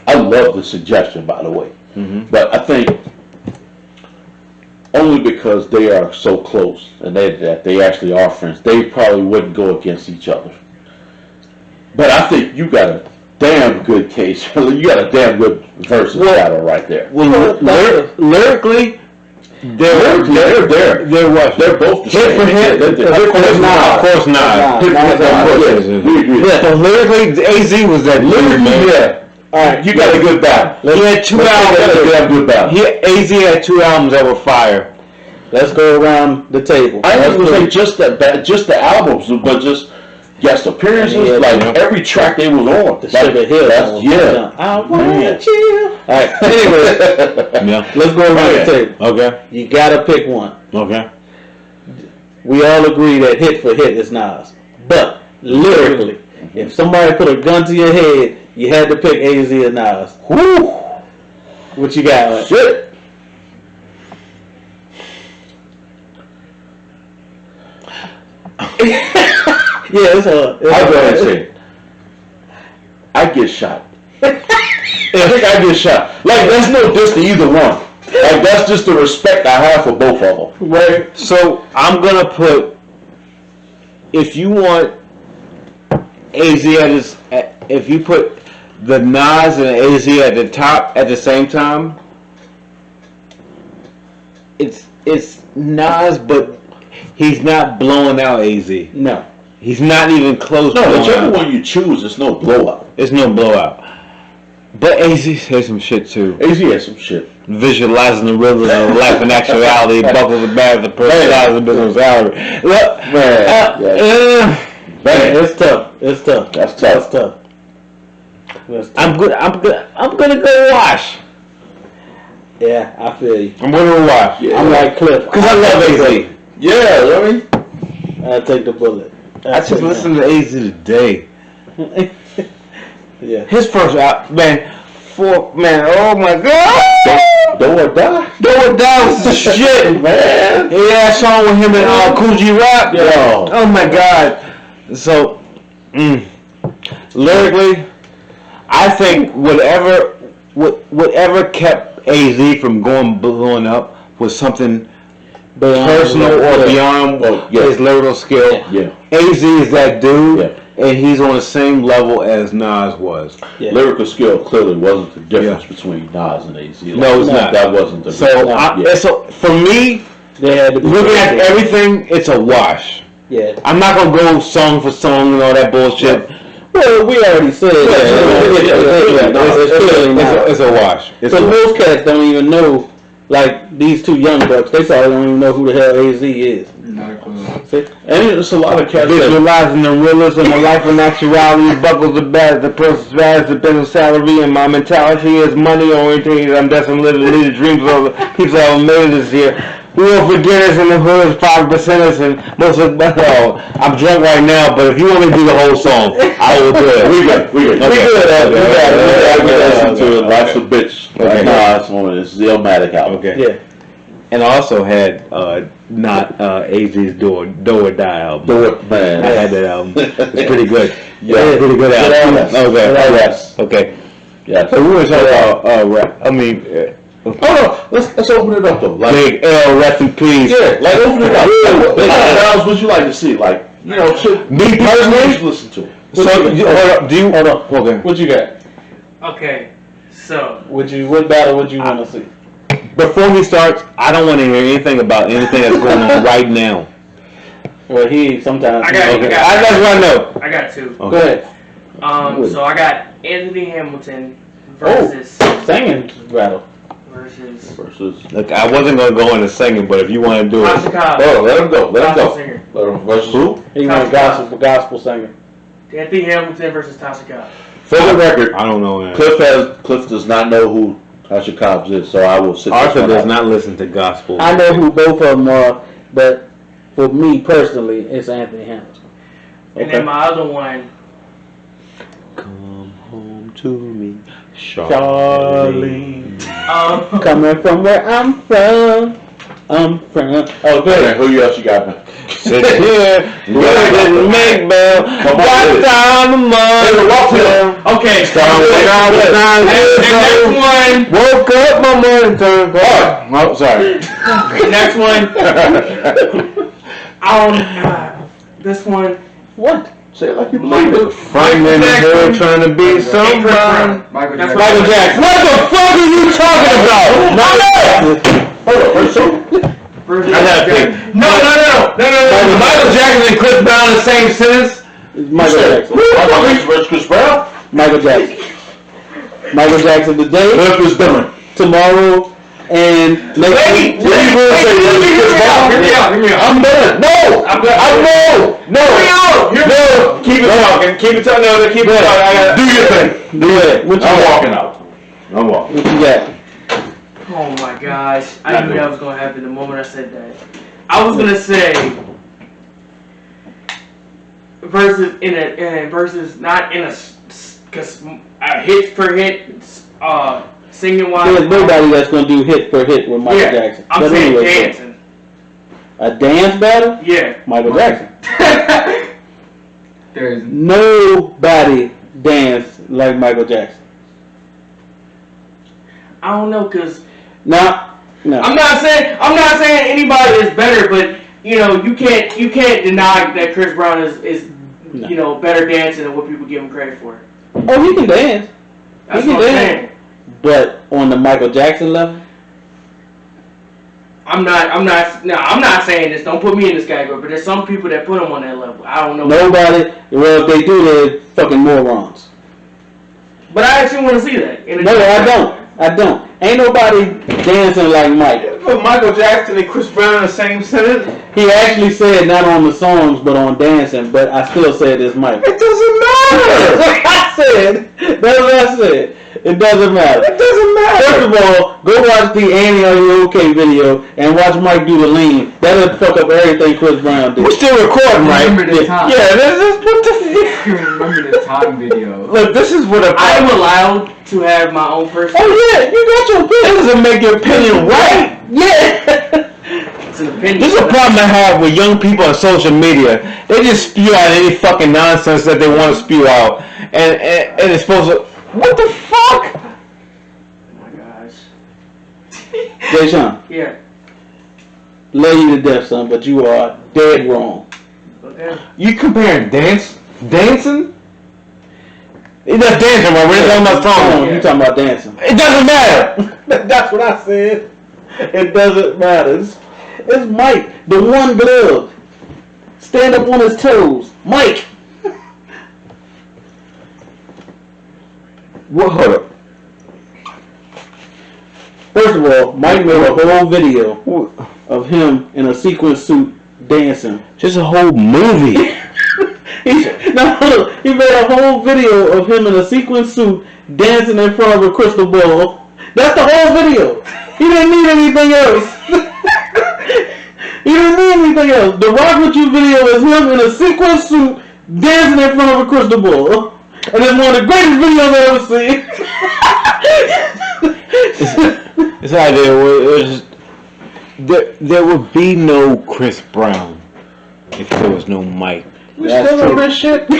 I love the suggestion, by the way. But I think only because they are so close and that they actually are friends, they probably wouldn't go against each other. But I think you got a damn good case. You got a damn good versus battle right there. Well, lyrically, they're both the same. Hit for hit. Of course not. We agree. So lyrically, AZ was that Lyrically, yeah. All right, you got a good battle. He had 2 albums. AZ had 2 albums that were fire. Let's go around the table. I ain't gonna say just the albums, but just guest appearances. Every track they was on. The Sugar Hill. I want you. All right. Anyway, let's go around the table. Okay. You gotta pick one. Okay. We all agree that hit for hit is Nas, but lyrically, if somebody put a gun to your head, you had to pick AZ or Nas. Woo! What you got? Shit. Yeah, it's hard. I'll go ahead and say it. I get shot. I think I get shot. Like, there's no diss to either one. Like, that's just the respect I have for both of them. Right. So I'm gonna put, if you want AZ if you put the Nas and AZ at the top at the same time, it's Nas, but he's not blowing out AZ. No. He's not even close. No, whichever one you choose, it's no blowout. It's no blowout. But AZ has some shit too. AZ has some shit. Visualizing the rhythm of life and actuality, buckles the bag, the personality, the business salary. Look, Man, it's tough. It's tough. That's tough. That's tough. I'm gonna go wash. Yeah, I feel you. I'm gonna wash. Yeah. I'm like Cliff. Because I love AZ. Yeah, I mean, I'll take the bullet. I just listened to AZ today. Yeah. His first album, oh my god! Do or Die. Do or Die was the shit, man. Yeah, that song with him and Kool G Rap. Yo. Oh my god. So, lyrically, I think whatever kept AZ from blowing up was something personal or beyond his lyrical skill. Yeah. AZ is that dude, and he's on the same level as Nas was. Yeah. Lyrical skill clearly wasn't the difference between Nas and AZ. No, it's not. That wasn't the So for me, they had to looking at everything, it's a wash. Yeah. I'm not gonna go song for song and all that bullshit. Yeah. Well, we already said it's a wash. So most cats don't even know, like these two young bucks, they probably don't even know who the hell AZ is. See? And there's a lot of cats visualizing the realism of life and actuality, buckles the bag, the person's value, the business salary, and my mentality is money oriented. I'm destined to live the dreams of the people that have made this year. We were beginners in the hood, 5%ers, and most of I'm drunk right now, but if you want me to do the whole song, I will do it. We good. We listen to it. Life's a bitch. Okay. It's the Illmatic album. Okay. Yeah. And I also had AZ's Do or Die album. Do it, man. I had that album. It's pretty good. Yeah, pretty good album. Yes. Okay. Yeah. So we were talking about rap. I mean, let's open it up though. Like, Big L, rest in peace. Yeah, like open it up. What else would you like to see? Like, me personally, listen to it. So hold on. Okay. What you got? Okay, so What battle would you want to see? Before he starts, I don't want to hear anything about anything that's going on right now. Well, sometimes. That's what I know. I got two. Okay. Go ahead. So I got Anthony Hamilton versus singing battle. versus Look, I wasn't going to go into singing, but if you want to do it. Tasha Cobbs. Oh, let him go. Let him Gospel go. singer. Versus who? He went gospel singer. Anthony Hamilton versus Tasha Cobbs. For the record, I don't know. Man. Cliff does not know who Tasha Cobbs is, so I will sit. Arthur does not listen to gospel. I know who both of them are, but for me personally, it's Anthony Hamilton. And then my other one. Come home to me, Charlene. Coming from where I'm from. Oh, good. Who else you got, man? Sit here, didn't make bell. What time of month? Okay, Okay. And next one. Woke up my morning time. Oh, sorry. Next one. This one. What? Say it like you believe it. Fighting in the hood trying to be somebody. Michael That's Jackson. Michael Jackson. What the fuck are you talking about? Hold on, so Versus I gotta pick. No. Michael Jackson and Chris Brown in the same sentence? Michael Jackson. Chris Brown? Michael Jackson. Michael Jackson today, Cliff is done. tomorrow, and next week. Hear me out. I'm done. No! No! Keep it talking. Keep it talking. No, keep it talking. Do your thing. Do it. What you I'm got? walking out. I'm walking. What you got? Oh my gosh. I knew that was going to happen the moment I said that. I was going to say versus not in a hit for hit singing wise. There's nobody that's gonna do hit for hit with Michael Jackson. I'm But saying anyway, dancing. a dance battle? Yeah. Michael Jackson. There's Nobody danced like Michael Jackson. I don't know, cause No. I'm not saying anybody is better, but you can't deny that Chris Brown is better dancing than what people give him credit for. Oh, he can dance. That's He can what I'm dance. saying. But on the Michael Jackson level, I'm not saying this. Don't put me in this category. But there's some people that put him on that level. I don't know. nobody. Well, if they do, they're fucking morons. But I actually want to see that. No, I don't. Ain't nobody dancing like Mike. Put Michael Jackson and Chris Brown in the same sentence? He actually said not on the songs, but on dancing. But I still said it's Mike. It doesn't matter. That's what I said. It doesn't matter. It doesn't matter. First of all, go watch the Annie Are You Okay video and watch Mike do the lean. That'll fuck up everything Chris Brown did. We're still recording, right? Remember the time. Yeah, this is what the remember the time video. Look, this is what I'm allowed to have my own personal. Oh yeah, you got your opinion. That doesn't make your opinion right. Yeah. It's an opinion. This is a problem I have with young people on social media. They just spew out any fucking nonsense that they want to spew out, and it's supposed to. What the fuck? Oh my gosh. Jay Sean, Yeah. love you to death, son, but you are dead wrong. Okay. You comparing dancing? It's not dancing, right? We're talking about song. You talking about dancing? It doesn't matter. That's what I said. It doesn't matter. It's Mike, the one glove. Stand up on his toes. Mike. What? Hold up. First of all, Mike made a whole video of him in a sequin suit dancing. Just a whole movie. He made a whole video of him in a sequin suit dancing in front of a crystal ball. That's the whole video. He didn't need anything else. He didn't need anything else. The Rock With You video is him in a sequin suit dancing in front of a crystal ball. And it's one of the greatest videos I've ever seen. It's like there would be no Chris Brown if there was no Mike. That's true. This shit. What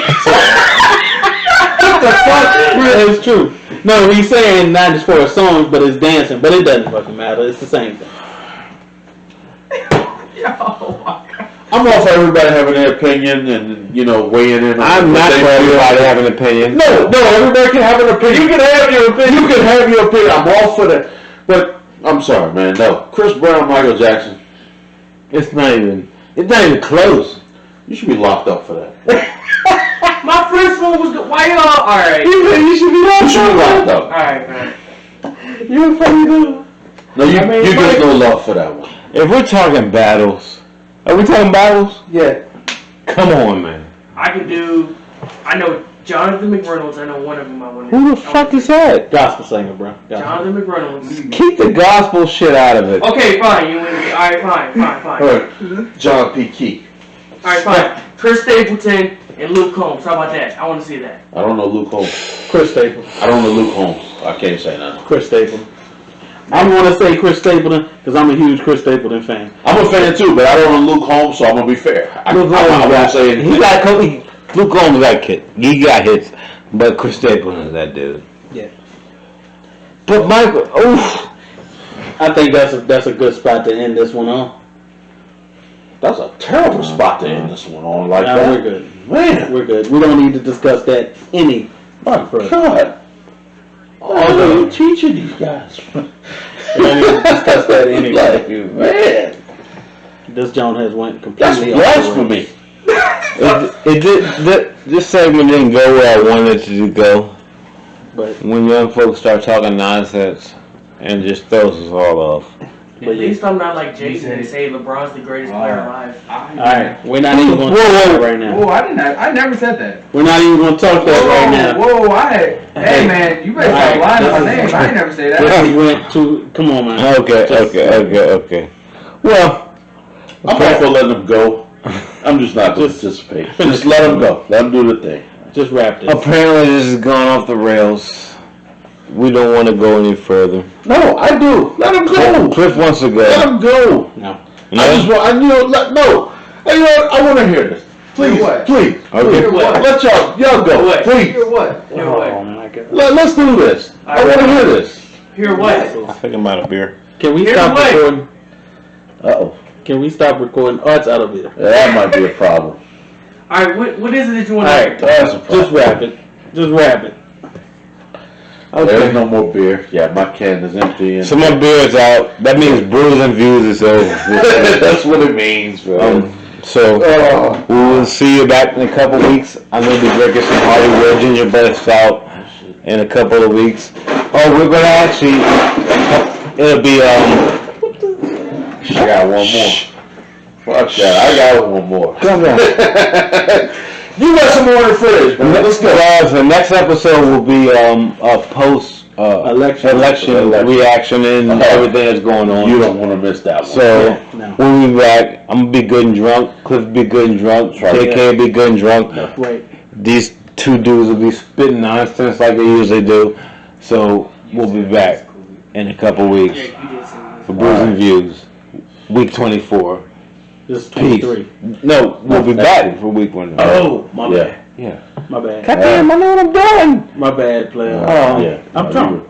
the fuck? It's true. No, he's saying not just for his songs, but his dancing. But it doesn't fucking matter. It's the same thing. I'm all for everybody having their opinion and, weighing in on I'm not for everybody having an opinion. No, everybody can have an opinion. You can have your opinion. I'm all for that. But, I'm sorry, man. No. Chris Brown, Michael Jackson. It's not even close. You should be locked up for that. My first one was good. Why y'all? Alright. You should be You should be locked up. Alright, man. You funny dude. No, you get no love for that one. If we're talking battles, are we talking battles? Yeah. Come on, man. I know Jonathan McReynolds. I know one of them I want to. Who the fuck is that? Gospel singer, bro. Jonathan McReynolds. Keep the gospel shit out of it. Okay, fine. You win. Alright, fine. All right. John P. Key. Alright, fine. Chris Stapleton and Luke Combs. How about that? I want to see that. I don't know Luke Holmes. Chris Stapleton. I don't know Luke Holmes. I can't say nothing. Chris Stapleton. I'm going to say Chris Stapleton because I'm a huge Chris Stapleton fan. I'm a fan too, but I don't know Luke Holmes, so I'm going to be fair. I'm going to say He got Luke Combs got hit. He got hits, but Chris Stapleton is that dude. Yeah. But Michael, I think that's a good spot to end this one on. That's a terrible spot to end this one on like Nah, that. we're good. Man, We're good. We don't need to discuss that any my further. God. Oh, you teaching these guys. We don't need to discuss that any Like, further. man, This Jones has went that's completely off the rails. blasphemy. this segment didn't go where I wanted it to go. But When young folks start talking nonsense and just throws us all off. At least I'm not like Jason and say LeBron's the greatest player alive. all right, we're not even going to talk that right now. Whoa, I never said that. We're not even going to talk that right now. Whoa, hey man, you better stop lying on my name. I ain't never say that. This went to. Come on, man. Okay. Well, I'm all for letting them go. I'm just not going to participate. Just let them go. Let them do the thing. Just wrap this. apparently this has gone off the rails. We don't want to go any further. No, I do. Let them go. Cliff wants to Let go. them go. No. I just want, no. Hey, I want to hear this. Please, Hear what? please. Okay. Please. Let y'all go. What? Please. Hear what? Hear Oh what? my God. Let's do this. I want to hear this. Hear what? I think I'm out of beer. Can we Here's stop what? recording? Uh-oh. Can we stop recording? Oh, it's out of here. That might be a problem. All right, what is it that you All want right, to That's a problem. just wrap it. Just wrap it. There's no more beer. Yeah, my can is empty. And So my beer's out. That means Brews and Views is over. that's what it means, man. So we will see you back in a couple weeks. I'm gonna be drinking some Hollywood ginger beer stout in a couple of weeks. Oh, we're gonna actually. It'll be I got one more. Fuck that. I got one more. Come on. You got some more in the fridge, man. Let's go. Guys, the next episode will be a post Election. election reaction and everything that's going on. You don't want to miss that one. So No. we'll be back. I'm gonna be good and drunk. Cliff will be good and drunk. KK will be good and drunk. Right. These two dudes will be spitting nonsense like they usually do. So we'll be back in a couple weeks for Brews and Views, week 24. This is Peace. 23. No, we'll be back for week 1. Oh, my Yeah. bad. Yeah. My bad. God damn, I know what I'm doing. My bad, player. Oh. Yeah. I'm No, drunk.